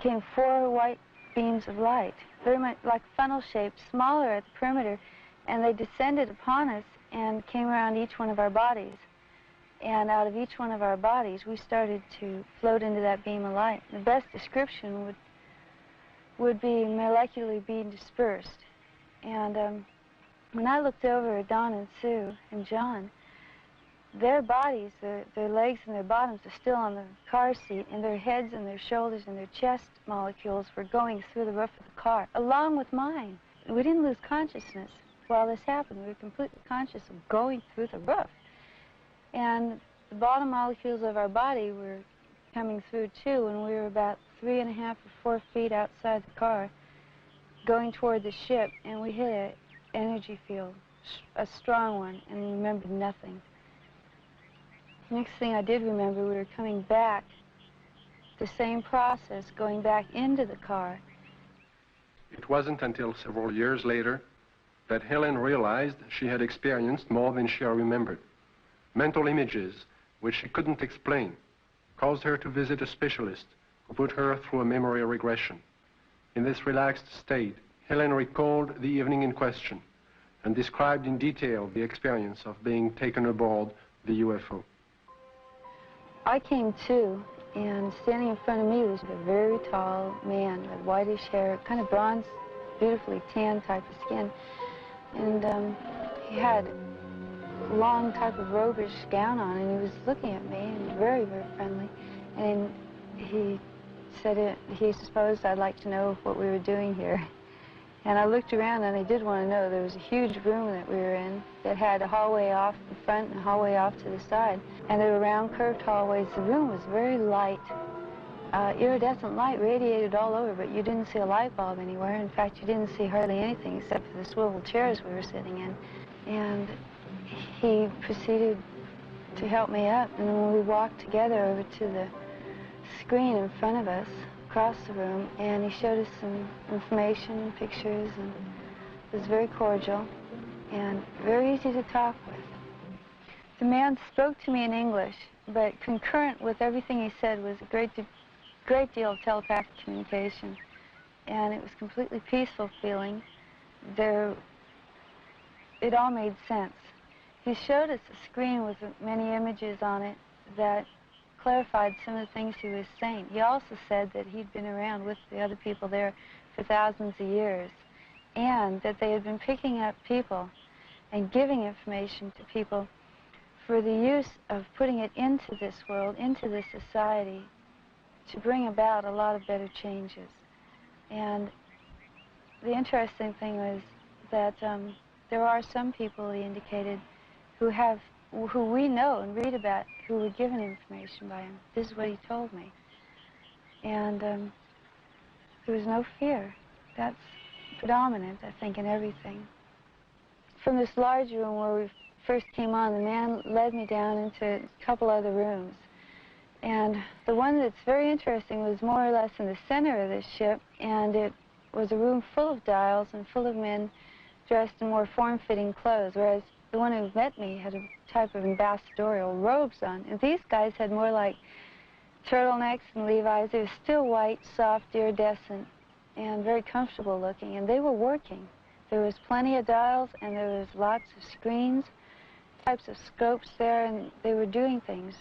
came 4 white beams of light, very much like funnel-shaped, smaller at the perimeter, and they descended upon us and came around each one of our bodies. And out of each one of our bodies, we started to float into that beam of light. The best description would be molecularly being dispersed. And when I looked over at Don and Sue and John, their bodies, their legs and their bottoms are still on the car seat, and their heads and their shoulders and their chest molecules were going through the roof of the car, along with mine. We didn't lose consciousness while this happened. We were completely conscious of going through the roof. And the bottom molecules of our body were coming through too, and we were about 3.5 or 4 feet outside the car, going toward the ship, and we hit an energy field, a strong one, and remembered nothing. Next thing I did remember, we were coming back, the same process, going back into the car. It wasn't until several years later that Helen realized she had experienced more than she remembered. Mental images, which she couldn't explain, caused her to visit a specialist who put her through a memory regression. In this relaxed state, Helen recalled the evening in question and described in detail the experience of being taken aboard the UFO. I came to, and standing in front of me was a very tall man with whitish hair, kind of bronze, beautifully tan type of skin. And he had a long type of robish gown on, and he was looking at me, and very, very friendly. And he said he supposed I'd like to know what we were doing here. And I looked around, and I did want to know. There was a huge room that we were in that had a hallway off the front and a hallway off to the side. And there were round, curved hallways. The room was very light. Iridescent light radiated all over, but you didn't see a light bulb anywhere. In fact, you didn't see hardly anything except for the swivel chairs we were sitting in. And he proceeded to help me up. And then we walked together over to the screen in front of us, across the room, and he showed us some information and pictures, and it was very cordial and very easy to talk with. The man spoke to me in English, but concurrent with everything he said was a great deal of telepathic communication, and it was completely peaceful feeling. It all made sense. He showed us a screen with many images on it that clarified some of the things he was saying. He also said that he'd been around with the other people there for thousands of years, and that they had been picking up people and giving information to people for the use of putting it into this world, into this society, to bring about a lot of better changes. And the interesting thing was that there are some people, he indicated, who we know and read about, who were given information by him. This is what he told me. And there was no fear. That's predominant, I think, in everything. From this large room where we first came on, the man led me down into a couple other rooms. And the one that's very interesting was more or less in the center of this ship, and it was a room full of dials and full of men dressed in more form-fitting clothes, whereas the one who met me had a type of ambassadorial robes on, and these guys had more like turtlenecks and Levi's. They were still white, soft, iridescent, and very comfortable looking, and they were working. There was plenty of dials, and there was lots of screens, types of scopes there, and they were doing things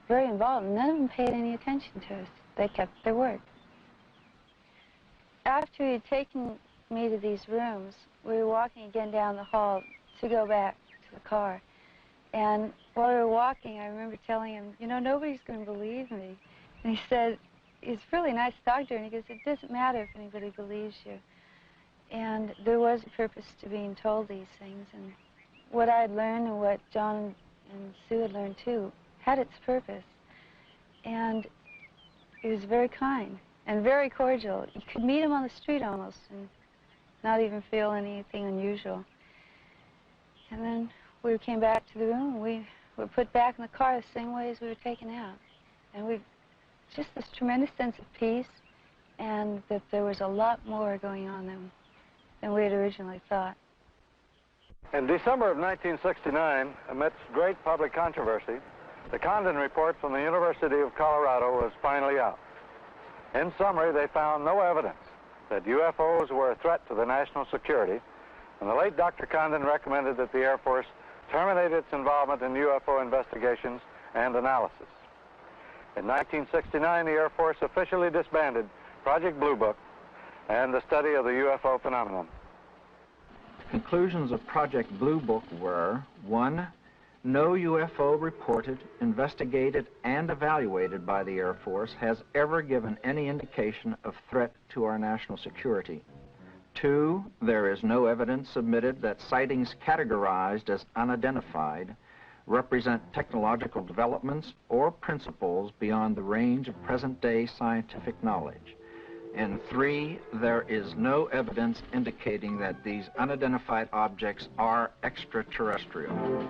very involved. None of them paid any attention to us. They kept their word. After he had taken me to these rooms, we were walking again down the hall to go back to the car. And while we were walking, I remember telling him, you know, nobody's going to believe me. And he said, it's really nice to talk to her, and he goes, it doesn't matter if anybody believes you. And there was a purpose to being told these things, and what I had learned and what John and Sue had learned too had its purpose. And he was very kind and very cordial. You could meet him on the street almost and not even feel anything unusual. And then we came back to the room, and we were put back in the car the same way as we were taken out. And we just this tremendous sense of peace, and that there was a lot more going on than we had originally thought. In December of 1969, amidst great public controversy, the Condon report from the University of Colorado was finally out. In summary, they found no evidence that UFOs were a threat to the national security, and the late Dr. Condon recommended that the Air Force terminate its involvement in UFO investigations and analysis. In 1969, the Air Force officially disbanded Project Blue Book and the study of the UFO phenomenon. Conclusions of Project Blue Book were: 1, no UFO reported, investigated, and evaluated by the Air Force has ever given any indication of threat to our national security. 2, there is no evidence submitted that sightings categorized as unidentified represent technological developments or principles beyond the range of present-day scientific knowledge. And 3, there is no evidence indicating that these unidentified objects are extraterrestrial.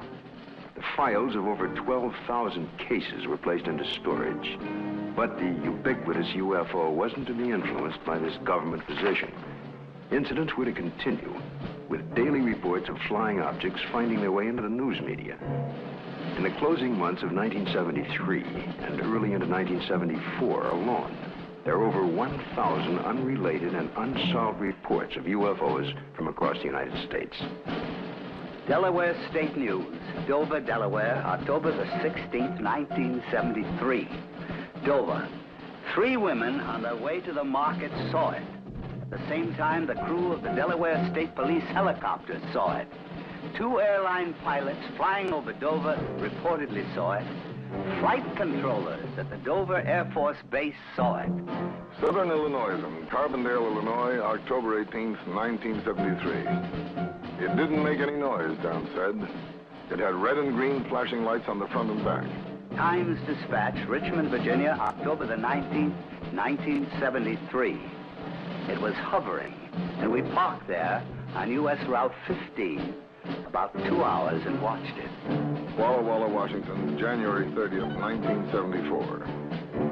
The files of over 12,000 cases were placed into storage. But the ubiquitous UFO wasn't to be influenced by this government position. Incidents were to continue, with daily reports of flying objects finding their way into the news media. In the closing months of 1973 and early into 1974 alone, there are over 1,000 unrelated and unsolved reports of UFOs from across the United States. Delaware State News, Dover, Delaware, October the 16th, 1973. Dover. 3 women on their way to the market saw it. At the same time, the crew of the Delaware State Police helicopter saw it. 2 airline pilots flying over Dover reportedly saw it. Flight controllers at the Dover Air Force Base saw it. Southern Illinois and Carbondale, Illinois, October 18th, 1973. It didn't make any noise, Don said. It had red and green flashing lights on the front and back. Times Dispatch, Richmond, Virginia, October the 19th, 1973. It was hovering, and we parked there on U.S. Route 15. About 2 hours and watched it. Walla Walla, Washington, January 30th, 1974.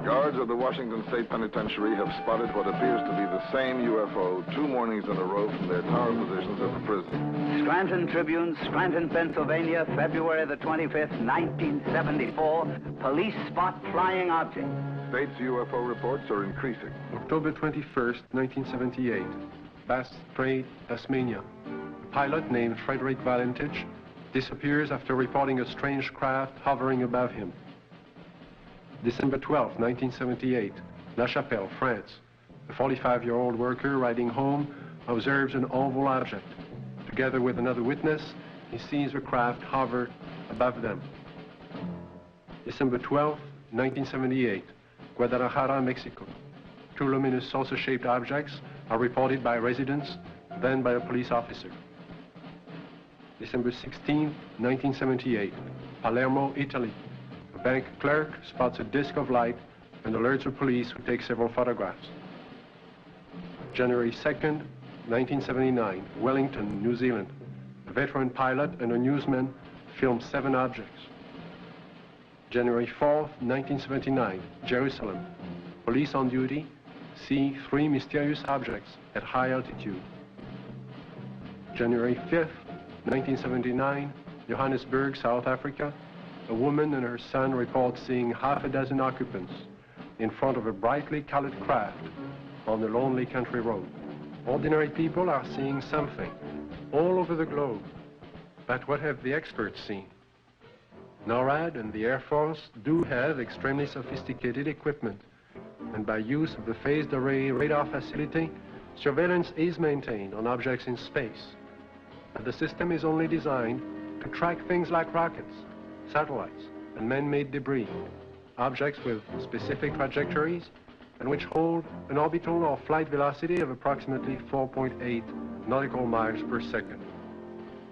Guards of the Washington State Penitentiary have spotted what appears to be the same UFO 2 mornings in a row from their tower positions at the prison. Scranton Tribune, Scranton, Pennsylvania, February the 25th, 1974. Police spot flying object. State's UFO reports are increasing. October 21st, 1978. Bass Strait, Tasmania. A pilot named Frederick Valentich disappears after reporting a strange craft hovering above him. December 12, 1978, La Chapelle, France. A 45-year-old worker riding home observes an oval object. Together with another witness, he sees a craft hover above them. December 12, 1978, Guadalajara, Mexico. 2 luminous saucer-shaped objects are reported by residents, then by a police officer. December 16, 1978, Palermo, Italy. A bank clerk spots a disc of light and alerts the police, who take several photographs. January 2nd, 1979, Wellington, New Zealand. A veteran pilot and a newsman film 7 objects. January 4th, 1979, Jerusalem. Police on duty see 3 mysterious objects at high altitude. January 5th, 1979, Johannesburg, South Africa, a woman and her son report seeing half a dozen occupants in front of a brightly colored craft on a lonely country road. Ordinary people are seeing something all over the globe. But what have the experts seen? NORAD and the Air Force do have extremely sophisticated equipment, and by use of the phased array radar facility, surveillance is maintained on objects in space. But the system is only designed to track things like rockets, satellites, and man-made debris, objects with specific trajectories and which hold an orbital or flight velocity of approximately 4.8 nautical miles per second.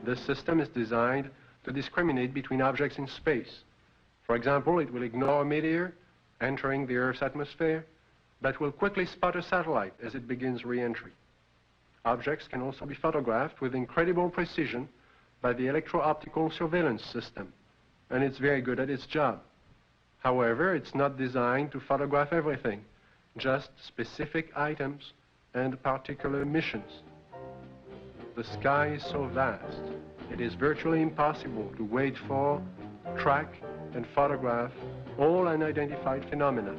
This system is designed to discriminate between objects in space. For example, it will ignore a meteor entering the Earth's atmosphere, but will quickly spot a satellite as it begins re-entry. Objects can also be photographed with incredible precision by the electro-optical surveillance system, and it's very good at its job. However, it's not designed to photograph everything, just specific items and particular missions. The sky is so vast, it is virtually impossible to wait for, track, and photograph all unidentified phenomena.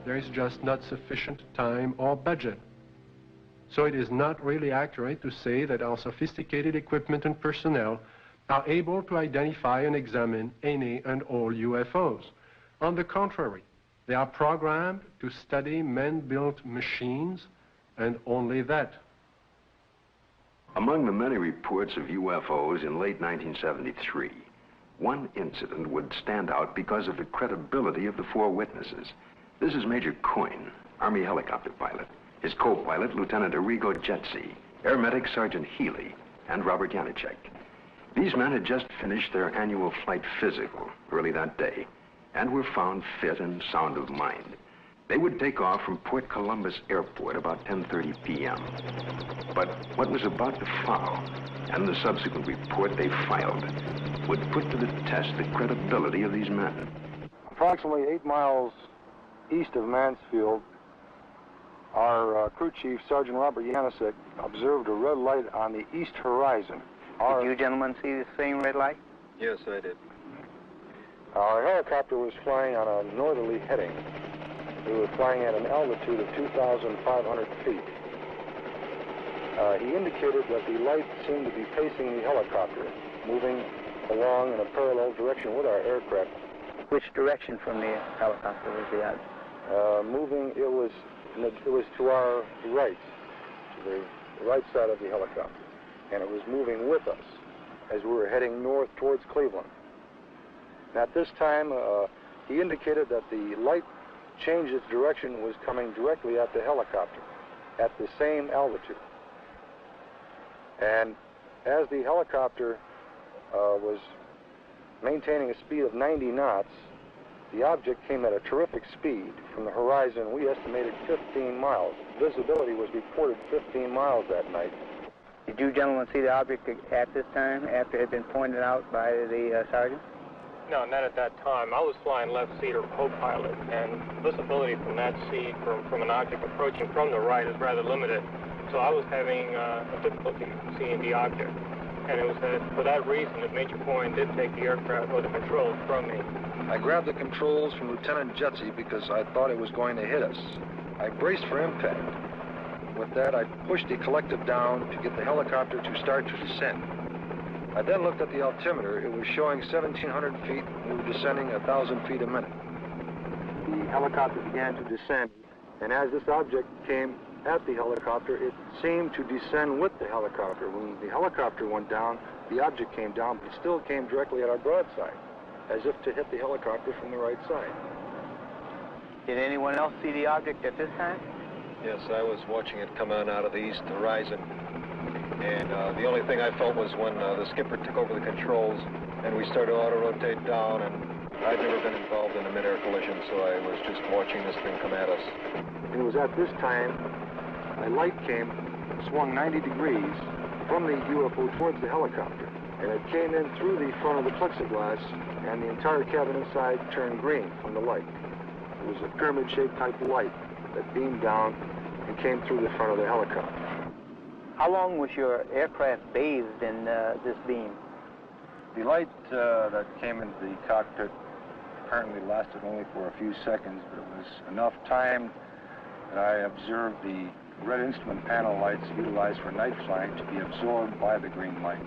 There is just not sufficient time or budget. So it is not really accurate to say that our sophisticated equipment and personnel are able to identify and examine any and all UFOs. On the contrary, they are programmed to study man-built machines, and only that. Among the many reports of UFOs in late 1973, one incident would stand out because of the credibility of the four witnesses. This is Major Coyne, Army helicopter pilot, his co-pilot, Lieutenant Arrigo Jetsi, Air Medic Sergeant Healy, and Robert Janicek. These men had just finished their annual flight physical early that day and were found fit and sound of mind. They would take off from Port Columbus Airport about 10:30 p.m. But what was about to follow, and the subsequent report they filed, would put to the test the credibility of these men. Approximately 8 miles east of Mansfield, our crew chief, Sergeant Robert Janicek, observed a red light on the east horizon. Did you gentlemen see the same red light? Yes, I did. Our helicopter was flying on a northerly heading. We were flying at an altitude of 2,500 feet. He indicated that the light seemed to be pacing the helicopter, moving along in a parallel direction with our aircraft. Which direction from the helicopter was the object? Moving, it was to our right, to the right side of the helicopter, and it was moving with us as we were heading north towards Cleveland. And at this time, he indicated that the light changed its direction, was coming directly at the helicopter at the same altitude. And as the helicopter was maintaining a speed of 90 knots, the object came at a terrific speed from the horizon. We estimated 15 miles. Visibility was reported 15 miles that night. Did you gentlemen see the object at this time, after it had been pointed out by the sergeant? No, not at that time. I was flying left seat or co-pilot, and visibility from that seat from an object approaching from the right is rather limited. So I was having difficulty seeing the object. And it was for that reason that Major Coyne did take the aircraft or the controls from me. I grabbed the controls from Lieutenant Jetsi because I thought it was going to hit us. I braced for impact. With that, I pushed the collective down to get the helicopter to start to descend. I then looked at the altimeter. It was showing 1,700 feet, and we were descending 1,000 feet a minute. The helicopter began to descend, and as this object came at the helicopter, it seemed to descend with the helicopter. When the helicopter went down, the object came down, but it still came directly at our broadside, as if to hit the helicopter from the right side. Did anyone else see the object at this time? Yes, I was watching it come on out of the east horizon. And the only thing I felt was when the skipper took over the controls and we started to auto-rotate down, and I'd never been involved in a mid-air collision, so I was just watching this thing come at us. It was at this time a light came, swung 90 degrees from the UFO towards the helicopter, and it came in through the front of the plexiglass, and the entire cabin inside turned green from the light. It was a pyramid-shaped type light that beamed down and came through the front of the helicopter. How long was your aircraft bathed in this beam? The light that came into the cockpit apparently lasted only for a few seconds, but it was enough time that I observed the red instrument panel lights utilized for night flying to be absorbed by the green light.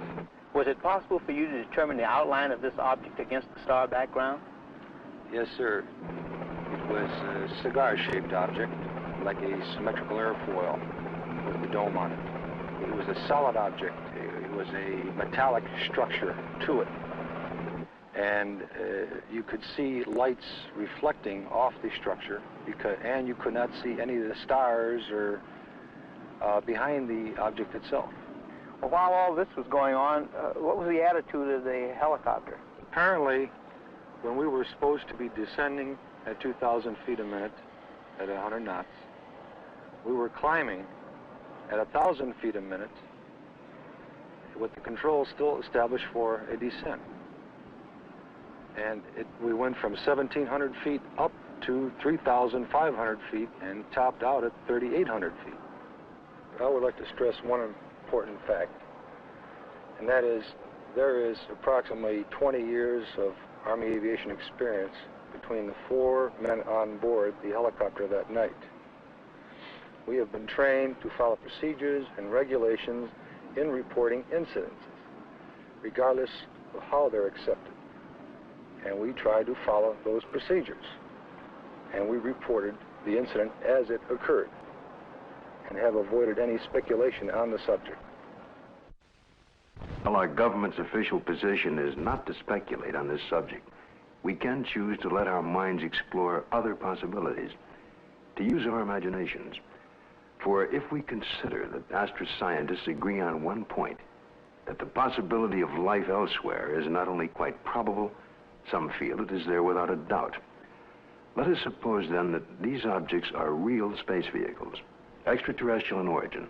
Was it possible for you to determine the outline of this object against the star background? Yes, sir. It was a cigar-shaped object, like a symmetrical airfoil with the dome on it. It was a solid object. It was a metallic structure to it. And you could see lights reflecting off the structure, and you could not see any of the stars or behind the object itself. Well, while all this was going on, what was the attitude of the helicopter? Apparently, when we were supposed to be descending at 2,000 feet a minute at 100 knots, we were climbing at 1,000 feet a minute with the controls still established for a descent. And we went from 1,700 feet up to 3,500 feet and topped out at 3,800 feet. I would like to stress one important fact, and that is there is approximately 20 years of Army aviation experience between the 4 men on board the helicopter that night. We have been trained to follow procedures and regulations in reporting incidences, regardless of how they're accepted. And we tried to follow those procedures. And we reported the incident as it occurred and have avoided any speculation on the subject. While our government's official position is not to speculate on this subject, we can choose to let our minds explore other possibilities, to use our imaginations. For if we consider that astroscientists agree on one point, that the possibility of life elsewhere is not only quite probable, some feel it is there without a doubt. Let us suppose then that these objects are real space vehicles, extraterrestrial in origin,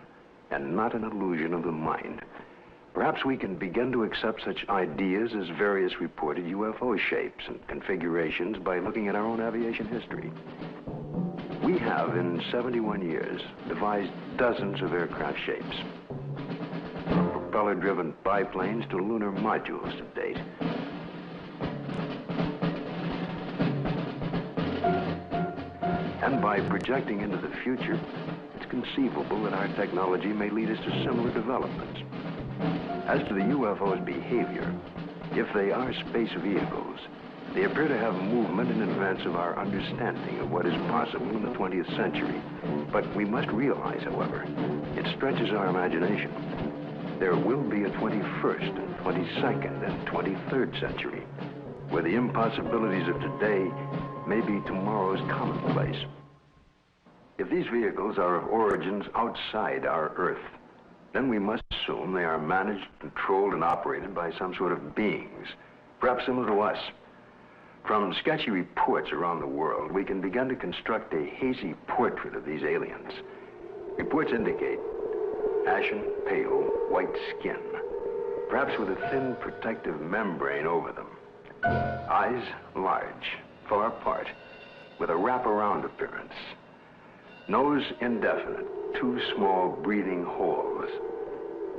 and not an illusion of the mind. Perhaps we can begin to accept such ideas as various reported UFO shapes and configurations by looking at our own aviation history. We have, in 71 years, devised dozens of aircraft shapes, from propeller-driven biplanes to lunar modules to date. And by projecting into the future, it's conceivable that our technology may lead us to similar developments. As to the UFO's behavior, if they are space vehicles, they appear to have movement in advance of our understanding of what is possible in the 20th century. But we must realize, however, it stretches our imagination. There will be a 21st and 22nd and 23rd century, where the impossibilities of today may be tomorrow's commonplace. If these vehicles are of origins outside our Earth, then we must assume they are managed, controlled, and operated by some sort of beings, perhaps similar to us. From sketchy reports around the world, we can begin to construct a hazy portrait of these aliens. Reports indicate ashen, pale, white skin, perhaps with a thin protective membrane over them. Eyes large, far apart, with a wraparound appearance. Nose indefinite, 2 small breathing holes.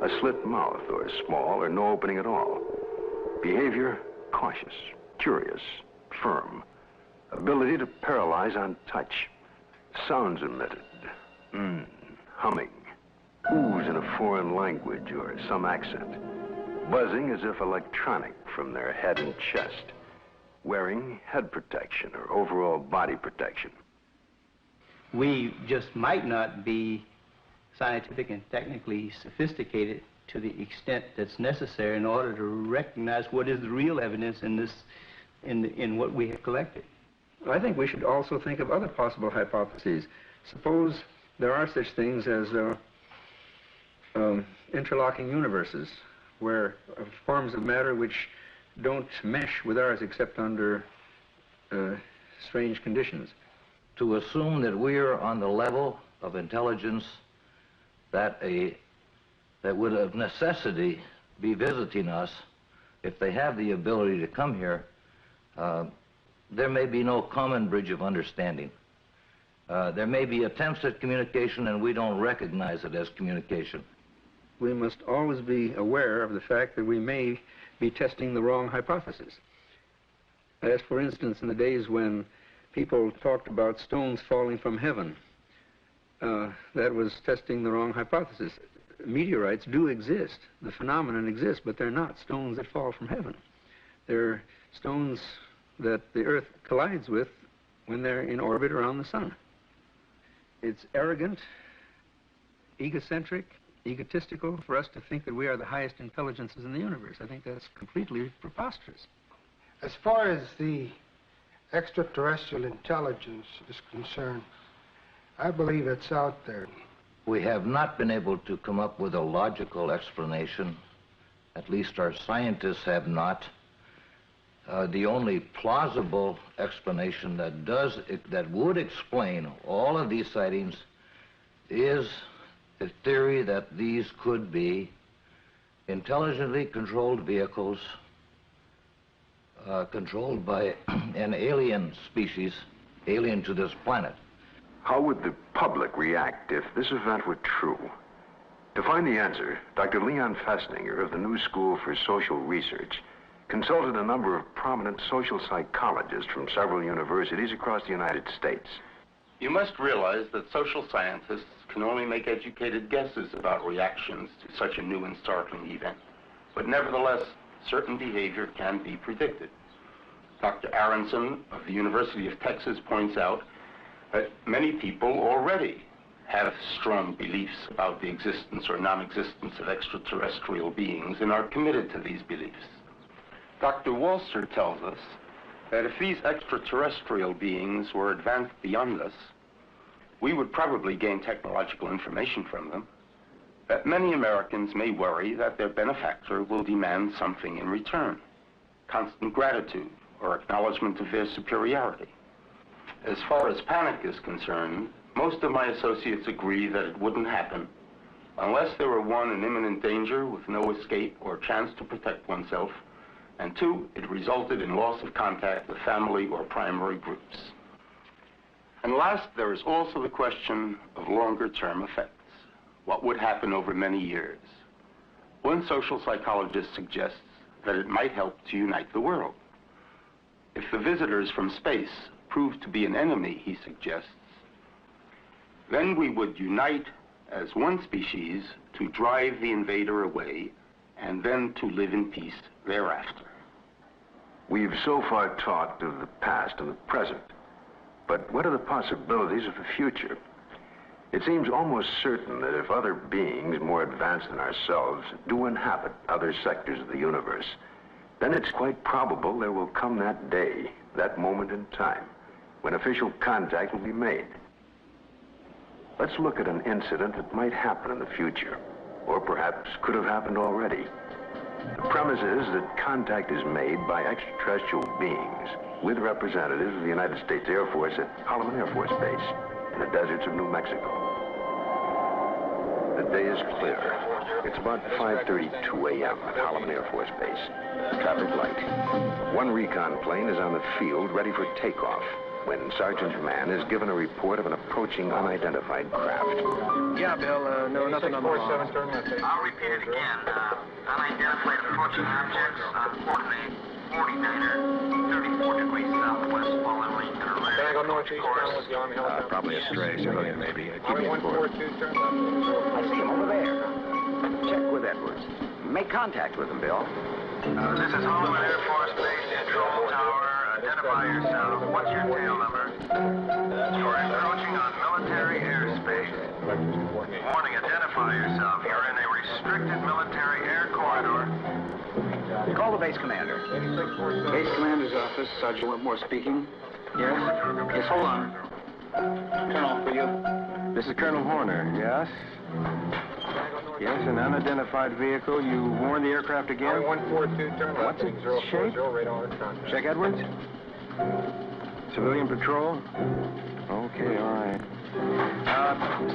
A slit mouth, or small, or no opening at all. Behavior, cautious, curious, firm. Ability to paralyze on touch. Sounds emitted. Humming. Oohs in a foreign language or some accent. Buzzing as if electronic from their head and chest. Wearing head protection or overall body protection. We just might not be scientific and technically sophisticated to the extent that's necessary in order to recognize what is the real evidence in this, in what we have collected. I think we should also think of other possible hypotheses. Suppose there are such things as interlocking universes, where forms of matter which don't mesh with ours except under strange conditions. To assume that we're on the level of intelligence that would of necessity be visiting us, if they have the ability to come here, there may be no common bridge of understanding. There may be attempts at communication and we don't recognize it as communication. we must always be aware of the fact that we may be testing the wrong hypothesis. As for instance, in the days when people talked about stones falling from heaven, that was testing the wrong hypothesis. Meteorites do exist. The phenomenon exists, but they're not stones that fall from heaven. They're stones that the Earth collides with when they're in orbit around the sun. It's arrogant, egocentric, egotistical for us to think that we are the highest intelligences in the universe. I think that's completely preposterous. As far as the extraterrestrial intelligence is concerned, I believe it's out there. We have not been able to come up with a logical explanation. At least our scientists have not. The only plausible explanation that would explain all of these sightings is the theory that these could be intelligently controlled vehicles controlled by an alien species, alien to this planet. How would the public react if this event were true? To find the answer, Dr. Leon Festinger of the New School for Social Research consulted a number of prominent social psychologists from several universities across the United States. You must realize that social scientists can only make educated guesses about reactions to such a new and startling event. But nevertheless, certain behavior can be predicted. Dr. Aronson of the University of Texas points out that many people already have strong beliefs about the existence or non-existence of extraterrestrial beings and are committed to these beliefs. Dr. Walser tells us that if these extraterrestrial beings were advanced beyond us, we would probably gain technological information from them, that many Americans may worry that their benefactor will demand something in return, constant gratitude or acknowledgement of their superiority. As far as panic is concerned, most of my associates agree that it wouldn't happen unless there were, one, an imminent danger with no escape or chance to protect oneself, and two, it resulted in loss of contact with family or primary groups. And last, there is also the question of longer-term effects. What would happen over many years? One social psychologist suggests that it might help to unite the world. If the visitors from space prove to be an enemy, he suggests, then we would unite as one species to drive the invader away and then to live in peace thereafter. We've so far talked of the past and the present, but what are the possibilities of the future? It seems almost certain that if other beings more advanced than ourselves do inhabit other sectors of the universe, then it's quite probable there will come that day, that moment in time, when official contact will be made. Let's look at an incident that might happen in the future, or perhaps could have happened already. The premise is that contact is made by extraterrestrial beings with representatives of the United States Air Force at Holloman Air Force Base in the deserts of New Mexico. The day is clear. It's about 5:32 a.m. at Holloman Air Force Base. Traffic light. One recon plane is on the field ready for takeoff when Sergeant Mann is given a report of an approaching unidentified craft. Yeah, Bill, no, nothing on the log. I'll repeat it again. Unidentified approaching objects on coordinate 49er, 34 degrees southwest, following range and array. Can I go northeast with the Army helicopter? Probably a stray civilian, maybe. Keep me informed. I see him over there. Check with Edwards. Make contact with him, Bill. This is Holloman Air Force Base, control tower. Identify yourself. What's your tail number? You're encroaching on military airspace. Warning, identify yourself. You're in a restricted military air corridor. Call the base commander. Base commander's office, Sergeant Whitmore speaking. Yes? Yes, hold on. Colonel, for you. This is Colonel Horner, yes? Yes, an unidentified vehicle. You warned the aircraft again? 142, turn left. What's its shape? Check Edwards. Civilian patrol? Okay, all right.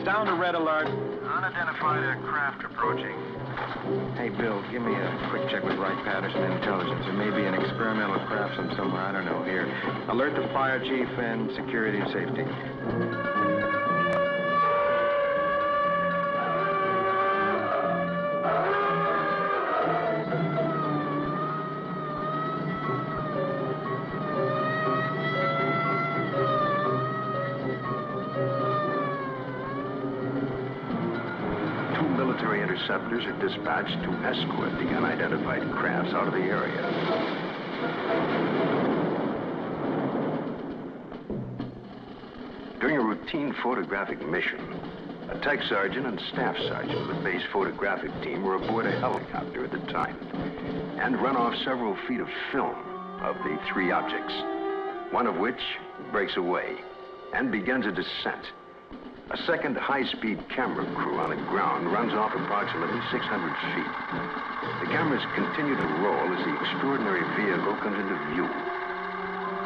Sound a red alert. Unidentified aircraft approaching. Hey, Bill, give me a quick check with Wright Patterson Intelligence. There may be an experimental craft from somewhere, I don't know, here. Alert the fire chief and security and safety. military interceptors are dispatched to escort the unidentified crafts out of the area. During a routine photographic mission, a tech sergeant and staff sergeant of the base photographic team were aboard a helicopter at the time and run off several feet of film of the three objects, one of which breaks away and begins a descent. A second high-speed camera crew on the ground runs off approximately 600 feet. The cameras continue to roll as the extraordinary vehicle comes into view.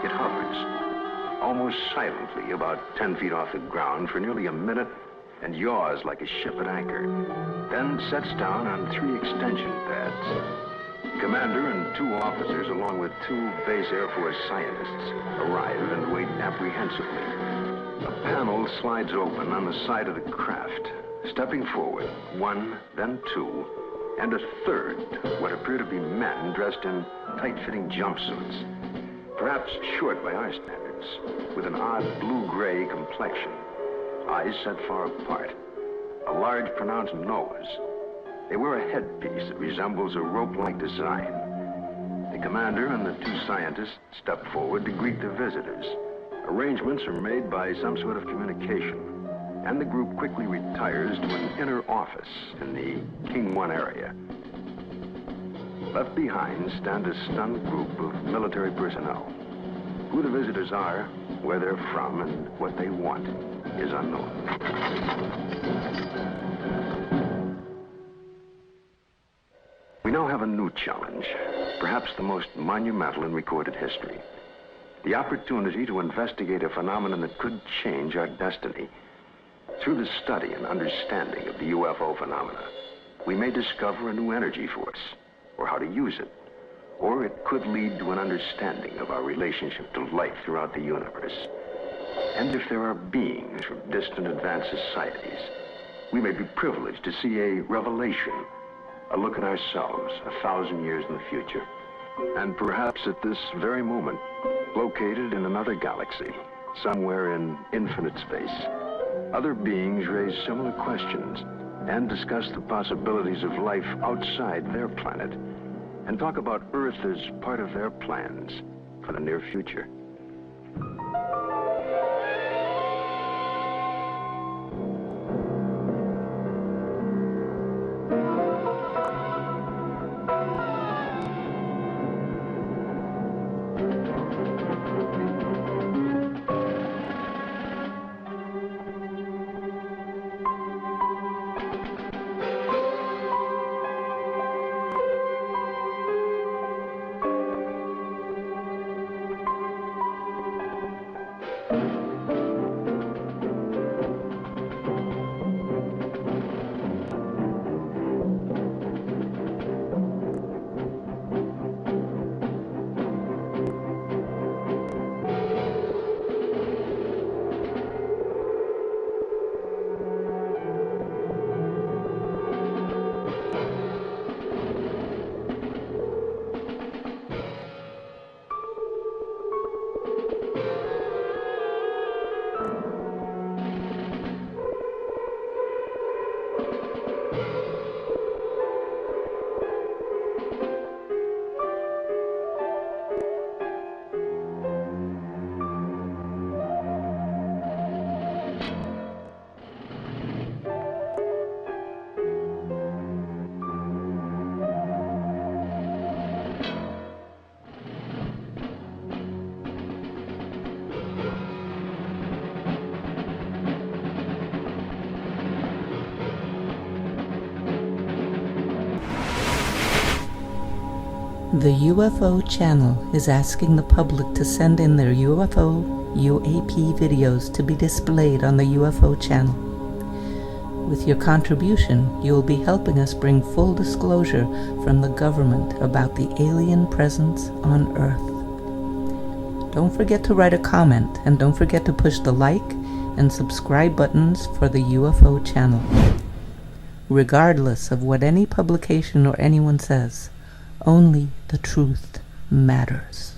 It hovers, almost silently, about 10 feet off the ground for nearly a minute and yaws like a ship at anchor, then sets down on 3 extension pads. The commander and 2 officers, along with 2 base Air Force scientists, arrive and wait apprehensively. A panel slides open on the side of the craft. Stepping forward, 1, then 2, and a third, what appear to be men dressed in tight-fitting jumpsuits, perhaps short by our standards, with an odd blue-gray complexion, eyes set far apart, a large pronounced nose. They wear a headpiece that resembles a rope-like design. The commander and the 2 scientists step forward to greet the visitors. Arrangements are made by some sort of communication, and the group quickly retires to an inner office in the King 1 area. Left behind stand a stunned group of military personnel. Who the visitors are, where they're from, and what they want is unknown. We now have a new challenge, perhaps the most monumental in recorded history. The opportunity to investigate a phenomenon that could change our destiny. Through the study and understanding of the UFO phenomena, we may discover a new energy force, or how to use it. Or it could lead to an understanding of our relationship to life throughout the universe. And if there are beings from distant advanced societies, we may be privileged to see a revelation, a look at ourselves 1,000 years in the future. And perhaps at this very moment, located in another galaxy, somewhere in infinite space, other beings raise similar questions and discuss the possibilities of life outside their planet and talk about Earth as part of their plans for the near future. The UFO Channel is asking the public to send in their UAP videos to be displayed on the UFO Channel. With your contribution, you will be helping us bring full disclosure from the government about the alien presence on Earth. Don't forget to write a comment, and don't forget to push the like and subscribe buttons for the UFO Channel. Regardless of what any publication or anyone says, only the truth matters.